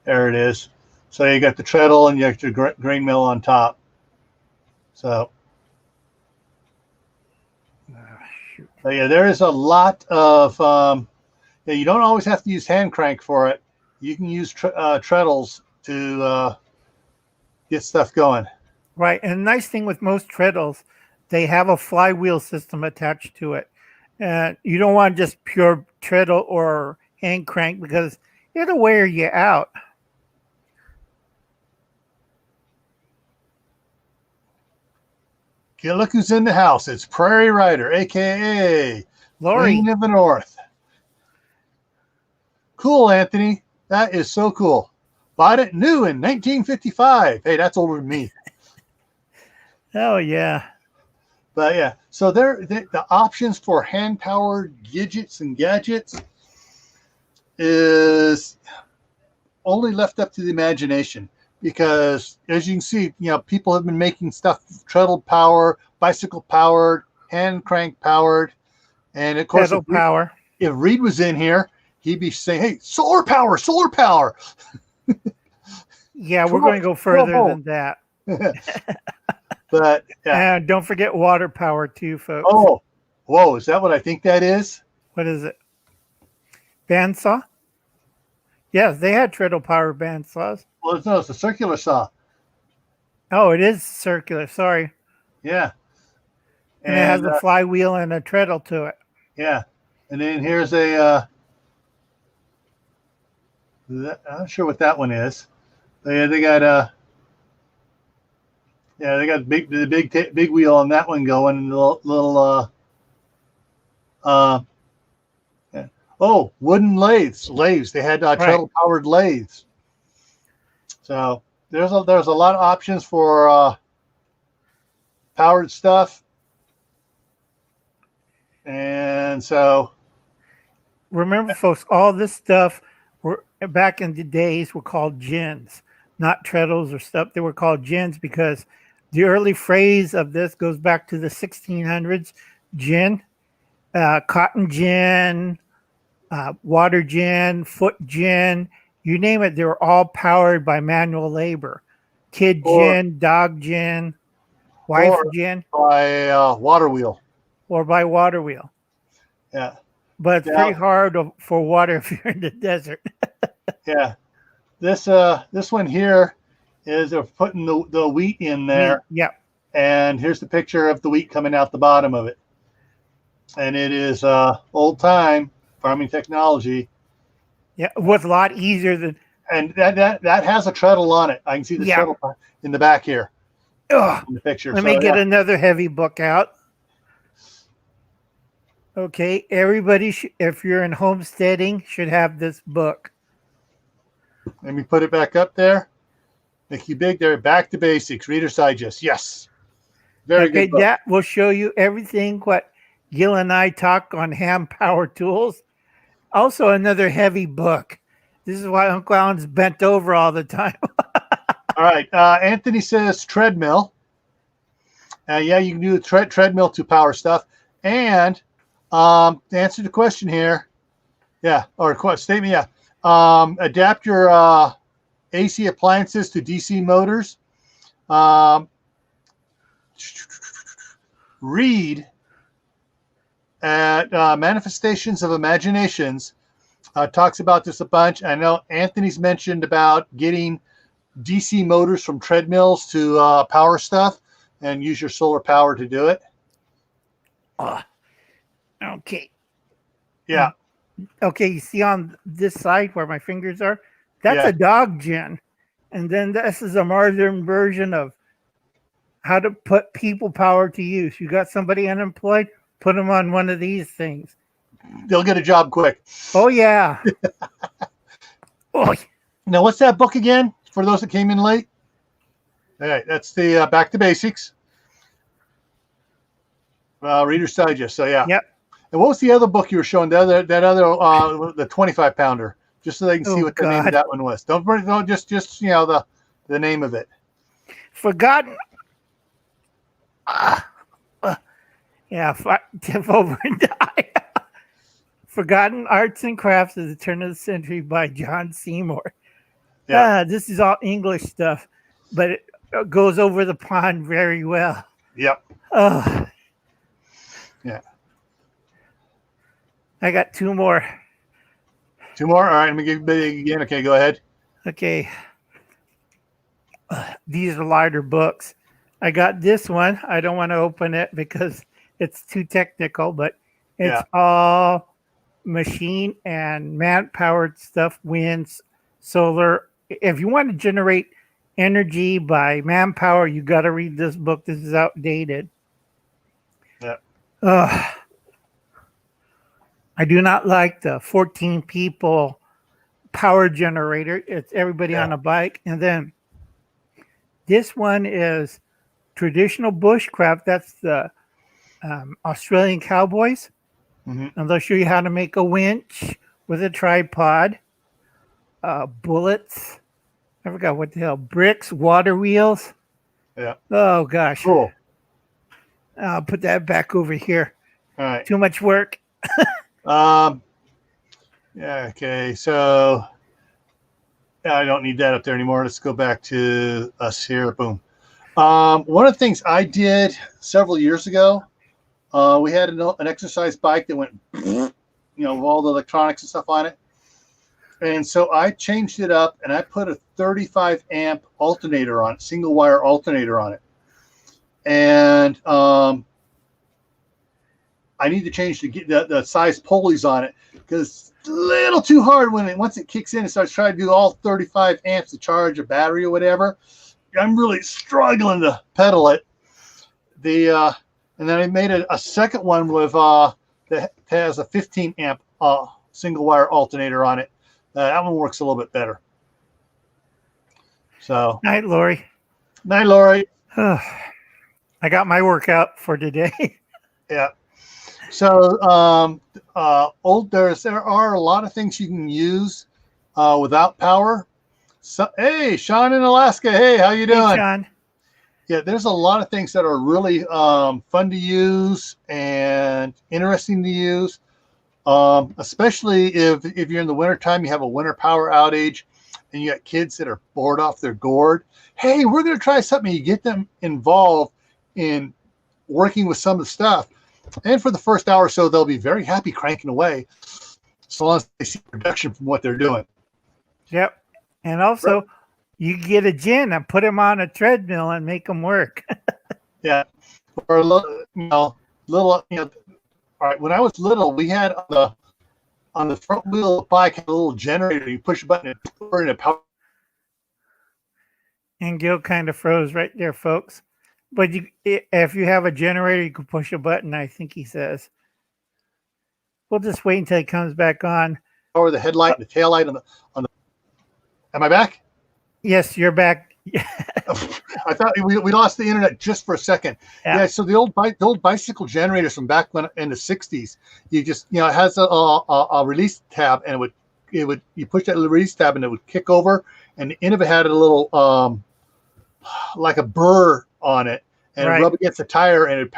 There it is. So you got the treadle and you got your grain mill on top. So yeah, there is a lot of yeah, you don't always have to use hand crank for it. You can use treadles to get stuff going. Right. And the nice thing with most treadles, they have a flywheel system attached to it. And you don't want just pure treadle or hand crank because it'll wear you out. Okay, look who's in the house. It's Prairie Rider, a.k.a. Lori. Queen of the North. Cool, Anthony. That is so cool. Bought it new in 1955. Hey, that's older than me. Oh, yeah. But yeah, so the options for hand-powered gadgets and gadgets is only left up to the imagination. Because as you can see, people have been making stuff treadle power, bicycle powered, hand crank powered, and of course, if Reed was in here, he'd be saying, "Hey, solar power, solar power." Yeah, we're going to go further than that. But yeah, and don't forget water power too, folks. Oh, whoa! Is that what I think that is? What is it? Bandsaw? Yes, they had treadle power bandsaws. Well, no, it's a circular saw. Oh, it is circular. Sorry. Yeah. And it has a flywheel and a treadle to it. Yeah. And then here's a, I'm not sure what that one is. They got the big wheel on that one going, and the little oh, wooden lathes. They had treadle powered lathes. So there's a lot of options for powered stuff. And so remember, folks, all this stuff were back in the days were called gins, not treadles or stuff. They were called gins because the early phrase of this goes back to the 1600s. Gin, cotton gin, water gin, foot gin, you name it. They were all powered by manual labor. Kid gin, dog gin, wife gin. By water wheel. Or by water wheel. Yeah. But it's pretty hard for water if you're in the desert. Yeah. This one here is they're putting the wheat in there. Yeah. And here's the picture of the wheat coming out the bottom of it. And it is old time farming technology. Yeah, it was a lot easier than. And that has a treadle on it. I can see the treadle in the back here. In the picture. Let me get another heavy book out. Okay, everybody, if you're in homesteading, should have this book. Let me put it back up there. Make you big there. Back to Basics, Reader's Digest. Yes. Very good book. That will show you everything what Gil and I talk on hand power tools. Also, another heavy book. This is why Uncle Alan's bent over all the time. All right. Anthony says treadmill. Yeah, you can do the treadmill to power stuff. And to answer the question here, statement, adapt your AC appliances to DC motors. Read at Manifestations of Imaginations talks about this a bunch. I know Anthony's mentioned about getting DC motors from treadmills to power stuff and use your solar power to do it. Okay. Yeah. Okay, you see on this side where my fingers are? That's a dog gin. And then this is a modern version of how to put people power to use. You got somebody unemployed, put them on one of these things. They'll get a job quick. Oh yeah. Oh, Now, what's that book again? For those that came in late. All right, that's the Back to Basics. Reader's Digest. So yeah. yep. And what was the other book you were showing? The other the 25-pounder. Just so they can see what the name of that one was. Don't just the name of it. Forgotten. Tip over and die. Forgotten Arts and Crafts of the Turn of the Century by John Seymour. Yeah. This is all English stuff, but it goes over the pond very well. Yep. Oh. Yeah. I got two more. Two more? All right, let me give you big again. Okay, go ahead. Okay. These are lighter books. I got this one. I don't want to open it because it's too technical, but it's all machine and man-powered stuff, winds, solar. If you want to generate energy by manpower, you got to read this book. This is outdated. Yeah. I do not like the 14 people power generator. It's everybody on a bike. And then this one is traditional bushcraft. That's the Australian cowboys. Mm-hmm. And they'll show you how to make a winch with a tripod, bullets. I forgot what the hell, bricks, water wheels. Yeah. Oh, gosh. Cool. I'll put that back over here. All right. Too much work. Yeah, okay, so I don't need that up there anymore. Let's go back to us here. Boom. One of the things I did several years ago, we had an exercise bike that went, with all the electronics and stuff on it. And so I changed it up and I put a 35 amp alternator on it, single wire alternator on it. And I need to change the size pulleys on it because it's a little too hard once it kicks in and starts trying to do all 35 amps to charge a battery or whatever. I'm really struggling to pedal it. And then I made a second one with that has a 15 amp single wire alternator on it. That one works a little bit better. So Night, Lori. Night, Lori. I got my workout for today. Yeah. So there are a lot of things you can use without power. So, hey, Sean in Alaska. Hey, how you doing? Hey, Sean. Yeah, there's a lot of things that are really fun to use and interesting to use, especially if you're in the wintertime, you have a winter power outage and you got kids that are bored off their gourd. Hey, we're going to try something. You get them involved in working with some of the stuff. And for the first hour or so, they'll be very happy cranking away so long as they see production from what they're doing. Yep. And also, you get a gin and put them on a treadmill and make them work. Yeah. Or a little, all right, when I was little, we had on the front wheel of the bike, had a little generator. You push a button and pour in a power. And Gil kind of froze right there, folks. But if you have a generator, you can push a button, I think he says. We'll just wait until he comes back on. Or the headlight and the tail light on the. Am I back? Yes, you're back. I thought we lost the internet just for a second. Yeah, so the old bicycle generators from back in the 60s, you just it has a release tab, and you push that release tab and it would kick over, and the end of it had a little like a burr on it, and it rub against the tire, and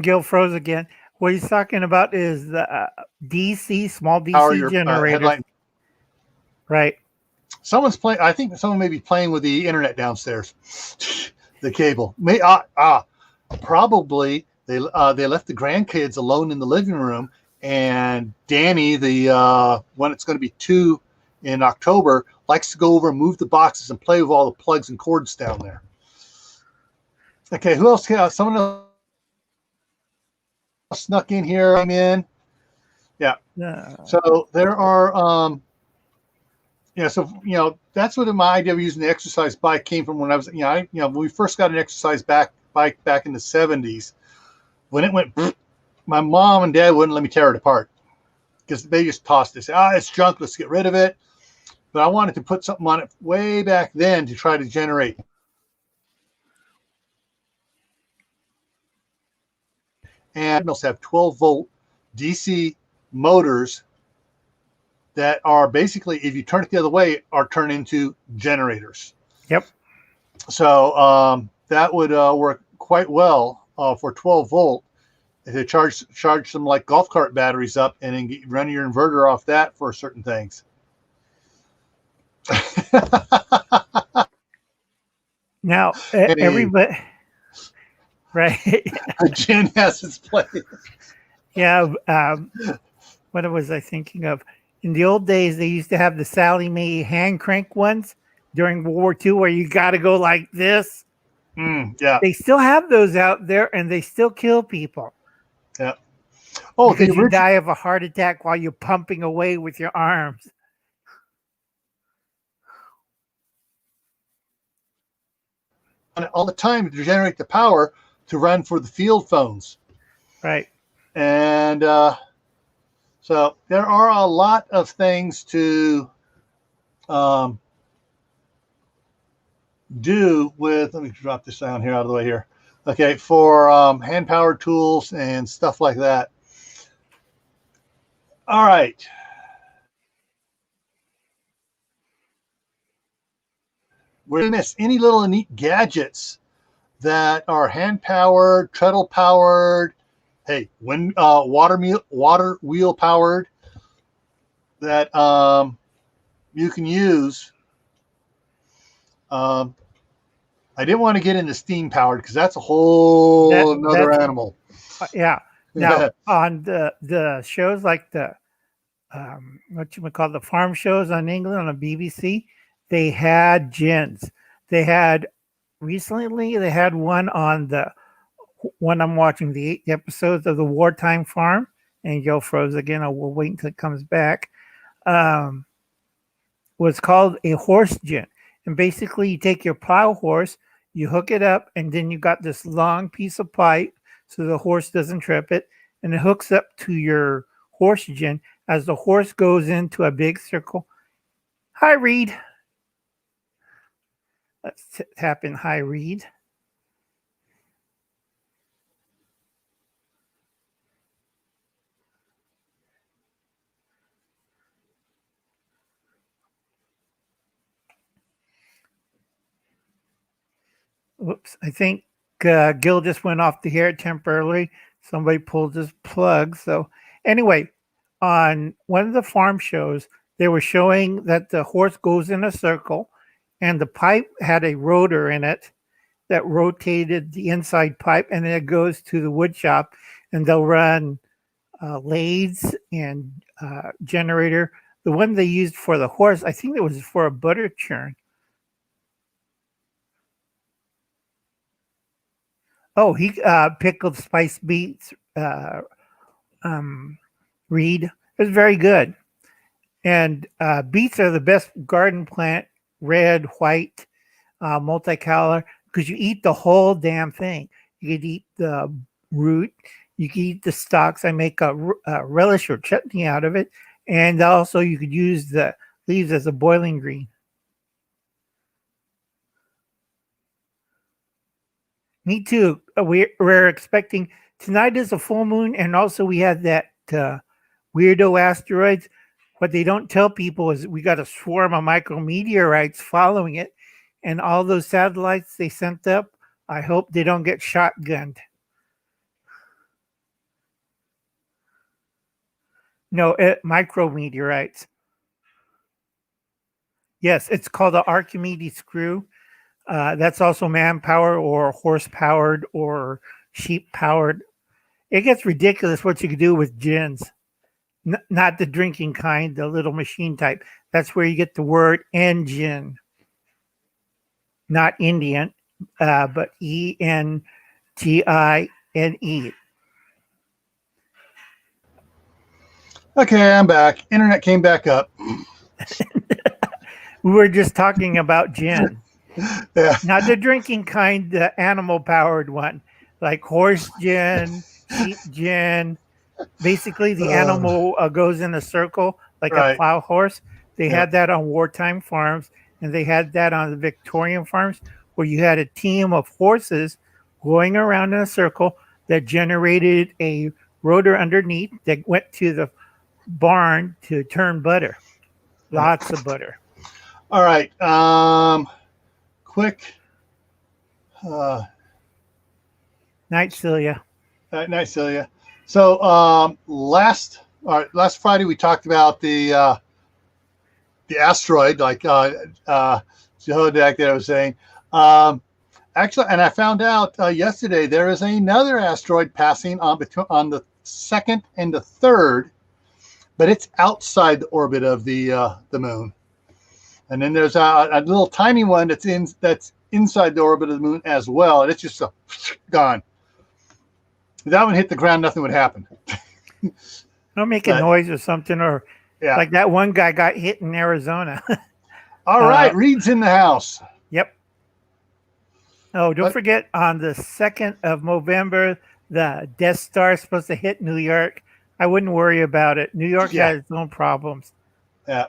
Gil froze again. What he's talking about is the DC, small DC generator. Right. Someone's playing. I think someone may be playing with the internet downstairs. The cable. Probably they left the grandkids alone in the living room, and Danny, the one that's going to be 2 in October, likes to go over and move the boxes and play with all the plugs and cords down there. Okay, who else? Someone else snuck in here. I'm in. Yeah. So there are So that's what my idea of using the exercise bike came from when I was, when we first got an exercise bike back in the 70s. When it went, my mom and dad wouldn't let me tear it apart because they just tossed it. It's junk. Let's get rid of it. But I wanted to put something on it way back then to try to generate. And those have 12-volt DC motors that are basically, if you turn it the other way, are turned into generators. Yep. So that would work quite well for 12-volt. If they charge some like golf cart batteries up and then run your inverter off that for certain things. Now, everybody, right? Jen has its place. Yeah. What was I thinking of? In the old days, they used to have the Sally Mae hand crank ones during World War II where you got to go like this. Yeah. They still have those out there and they still kill people. Yeah. Oh, because you die of a heart attack while you're pumping away with your arms. All the time to generate the power to run for the field phones. Right. And so there are a lot of things to do with, let me drop this down here out of the way here. Okay, for hand-powered tools and stuff like that. All right. We're going to miss any little neat gadgets that are hand-powered, treadle-powered, water wheel powered that you can use. I didn't want to get into steam powered because that's a whole another animal. Yeah. Now on the shows like the what you would call the farm shows on England on the BBC, they had gins. They had recently they had one on the one I'm watching, the 8 episodes of the Wartime Farm, and Joe froze again. I will wait until it comes back. Was called a horse gin. And basically you take your plow horse, you hook it up, and then you got this long piece of pipe so the horse doesn't trip it, and it hooks up to your horse gin as the horse goes into a big circle. Hi, Reed. Let's tap in hi, Reed. Whoops, I think Gil just went off the air temporarily. Somebody pulled his plug. So anyway, on one of the farm shows, they were showing that the horse goes in a circle and the pipe had a rotor in it that rotated the inside pipe, and then it goes to the wood shop and they'll run lathes and generator. The one they used for the horse, I think it was for a butter churn. Oh, he pickled spiced beets, Reed. It was very good. And beets are the best garden plant, red, white, multicolor, because you eat the whole damn thing. You could eat the root. You could eat the stalks. I make a relish or chutney out of it. And also you could use the leaves as a boiling green. Me too. We're expecting tonight is a full moon, and also we had that weirdo asteroids. What they don't tell people is we got a swarm of micrometeorites following it, and all those satellites they sent up, I hope they don't get shotgunned. No, micrometeorites. Yes, it's called the Archimedes screw. That's also man-powered or horse-powered or sheep-powered. It gets ridiculous what you can do with gins. Not the drinking kind, the little machine type. That's where you get the word engine. Not Indian, but Engine. Okay, I'm back. Internet came back up. We were just talking about gin. Yeah, Not the drinking kind, the animal powered one, like horse gin, sheep gin. Basically, the uh, animal goes in a circle like a right. plow horse. They Yeah, had that on wartime farms, and they had that on the Victorian farms, where you had a team of horses going around in a circle that generated a rotor underneath that went to the barn to turn butter. yeah. Lots of butter. All right. Quick. Uh, Night, Celia. Nice, Celia. So last Friday we talked about the asteroid, like Jehodak that I was saying. Um, Actually, and I found out yesterday there is another asteroid passing on the second and the third, but it's outside the orbit of the moon. And then there's a little tiny one that's inside the orbit of the moon as well, and it's just gone. If that one hit the ground, nothing would happen. Don't make a But noise or something, or yeah. like that one guy got hit in Arizona. All right, Reed's in the house. Yep. Oh, don't What? forget on the 2nd of November, the Death Star is supposed to hit New York. I wouldn't worry about it. New York Yeah. has its own problems. Yeah.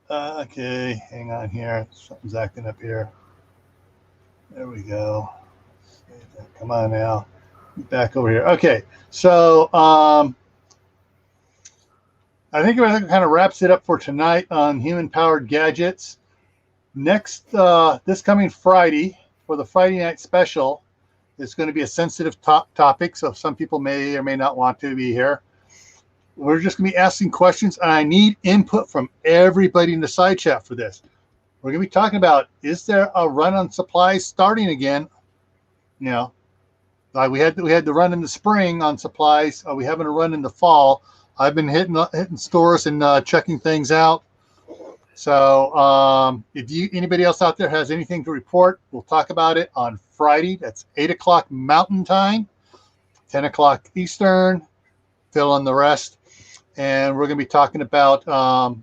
Okay, hang on here. Something's acting up here. There we go. Come on now. Back over here. Okay, so I think everything kind of wraps it up for tonight on human-powered gadgets. Next, this coming Friday, for the Friday night special, it's going to be a sensitive topic, so some people may or may not want to be here. We're just going to be asking questions, and I need input from everybody in the side chat for this. We're going to be talking about, is there a run on supplies starting again? You know, like we had the run in the spring on supplies. Are we having a run in the fall? I've been hitting stores and checking things out. So if anybody else out there has anything to report, we'll talk about it on Friday. That's 8 o'clock Mountain Time, 10 o'clock Eastern. Fill in the rest. And we're going to be talking about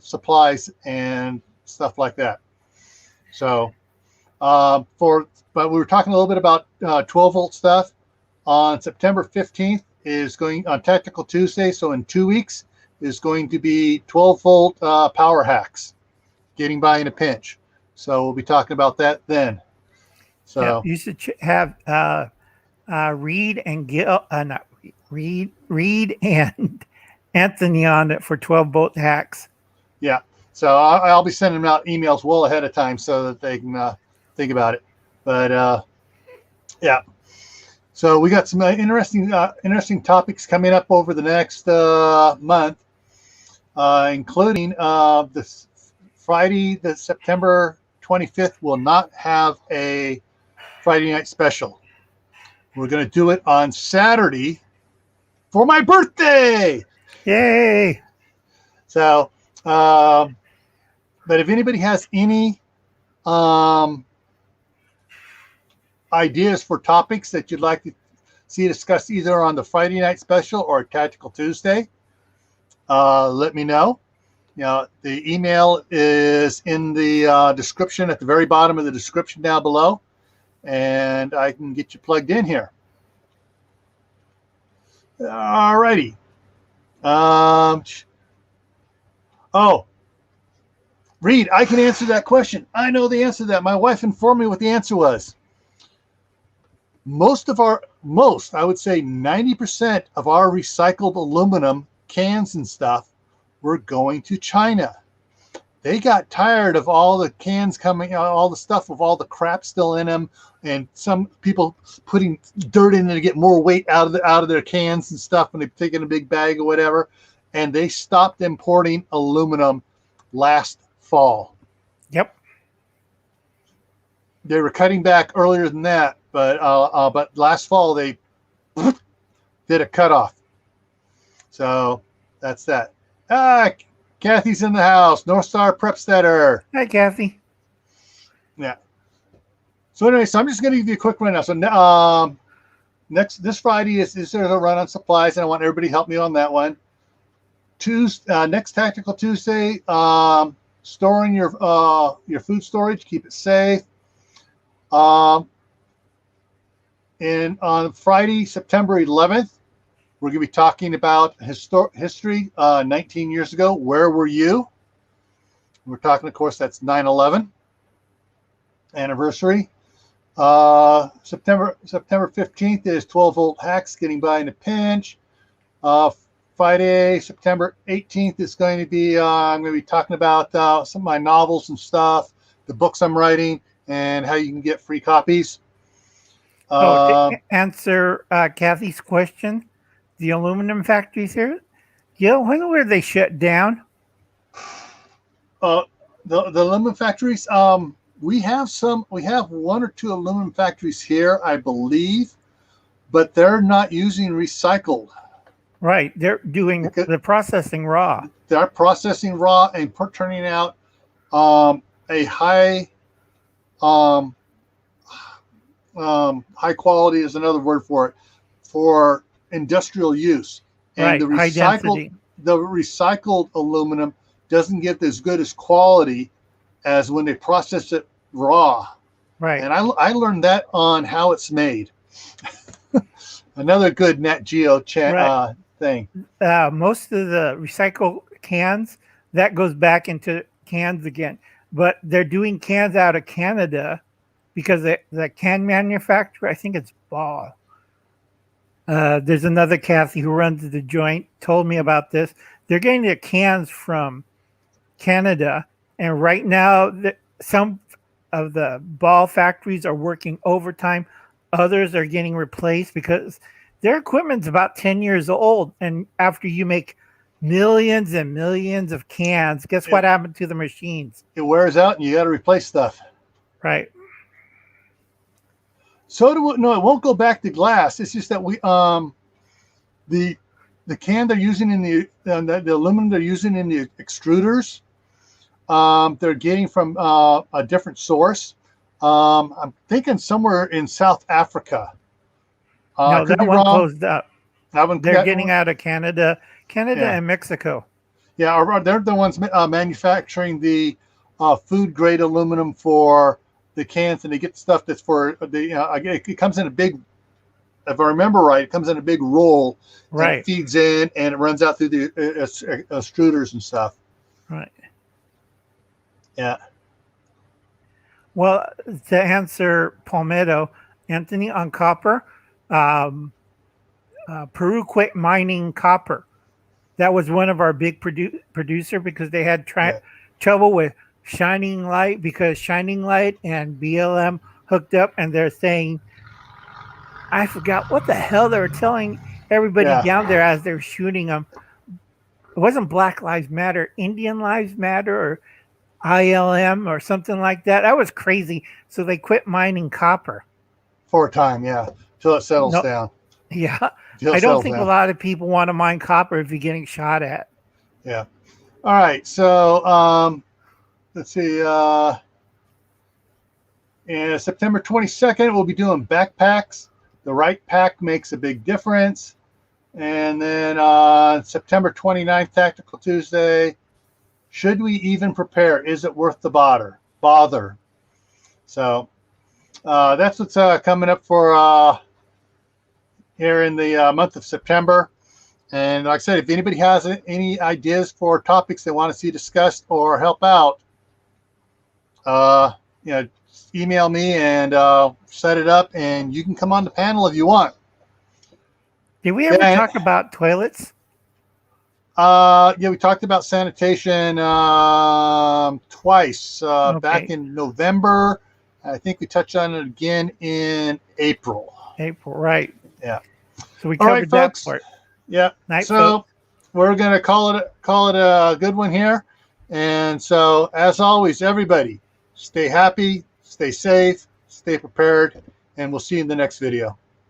supplies and stuff like that. So but we were talking a little bit about 12-volt stuff. On September 15th is going on Tactical Tuesday. So in 2 weeks is going to be 12-volt power hacks, getting by in a pinch. So we'll be talking about that then. So Yeah, you should have Reed and Gil, not Reed and Anthony on it for 12-volt hacks. yeah. So I'll be sending them out emails well ahead of time so that they can think about it. But yeah. So we got some interesting topics coming up over the next month, including this Friday, the September 25th, will not have a Friday night special. We're going to do it on Saturday for my birthday. Yay! So, but if anybody has any ideas for topics that you'd like to see discussed either on the Friday night special or Tactical Tuesday, let me know. You know, the email is in the description at the very bottom of the description down below, and I can get you plugged in here. All righty. Oh, Reed, I can answer that question. I know the answer to that. My wife informed me what the answer was. Most, I would say 90% of our recycled aluminum cans and stuff were going to China. They got tired of all the cans coming, all the stuff with all the crap still in them, and some people putting dirt in there to get more weight out of their cans and stuff when they take in a big bag or whatever. And they stopped importing aluminum last fall. Yep. They were cutting back earlier than that, but last fall they did a cutoff. So that's that. Kathy's in the house. North Star Prepstetter. Hi, Kathy. Yeah. So anyway, so I'm just going to give you a quick rundown. So this Friday is there a run on supplies, and I want everybody to help me on that one. Next Tactical Tuesday, storing your food storage, keep it safe. And on Friday, September 11th, we're going to be talking about history 19 years ago. Where were you? We're talking, of course, that's 9/11 anniversary. September 15th is 12-volt hacks, getting by in a pinch. Friday, September 18th is going to be, I'm going to be talking about some of my novels and stuff, the books I'm writing, and how you can get free copies. To answer Kathy's question, the aluminum factories here, when were they shut down? The aluminum factories, we have one or two aluminum factories here, I believe, but they're not using recycled. Right, they're doing the processing raw. They're processing raw and turning out a high high quality is another word for it, for industrial use. And right, the high density. The recycled aluminum doesn't get as good as quality as when they process it raw. Right. And I learned that on How It's Made. Another good Nat Geo thing. Most of the recycled cans, that goes back into cans again. But they're doing cans out of Canada because the can manufacturer, I think it's Ball. There's another Kathy who runs the joint, told me about this. They're getting their cans from Canada. And right now, some of the Ball factories are working overtime. Others are getting replaced because their equipment's about 10 years old. And after you make millions and millions of cans, guess what happened to the machines? It wears out and you got to replace stuff. Right. No, it won't go back to glass. It's just that we the can they're using in the aluminum they're using in the extruders, they're getting from a different source. I'm thinking somewhere in South Africa. No, that one closed up. They're getting out of Canada and Mexico. Yeah, they're the ones manufacturing the food grade aluminum for the cans, and they get stuff that's for the. It comes in a big. If I remember right, it comes in a big roll. Right. And it feeds in and it runs out through the extruders and stuff. Right. Yeah. Well, to answer Palmetto, Anthony, on copper, Peru quit mining copper. That was one of our big producer because they had trouble with Shining Light because Shining Light and BLM hooked up, and they're saying, I forgot what the hell they were telling everybody down there as they were shooting them. It wasn't Black Lives Matter, Indian Lives Matter, or ILM or something like that. That was crazy. So they quit mining copper. For a time, yeah, till it settles down. Yeah. I don't think a lot of people want to mine copper if you're getting shot at. Yeah. All right. So let's see. And September 22nd, we'll be doing backpacks. The right pack makes a big difference. And then September 29th, Tactical Tuesday. Should we even prepare? Is it worth the bother? So that's what's coming up for here in the month of September. And like I said, if anybody has any ideas for topics they want to see discussed or help out, email me and set it up, and you can come on the panel if you want. Did we ever talk about toilets? We talked about sanitation twice back in November. I think we touched on it again in April. April, right. Yeah. So we covered that part. Yeah. Night, so folks. We're going to call it a good one here. And so, as always, everybody, stay happy, stay safe, stay prepared, and we'll see you in the next video.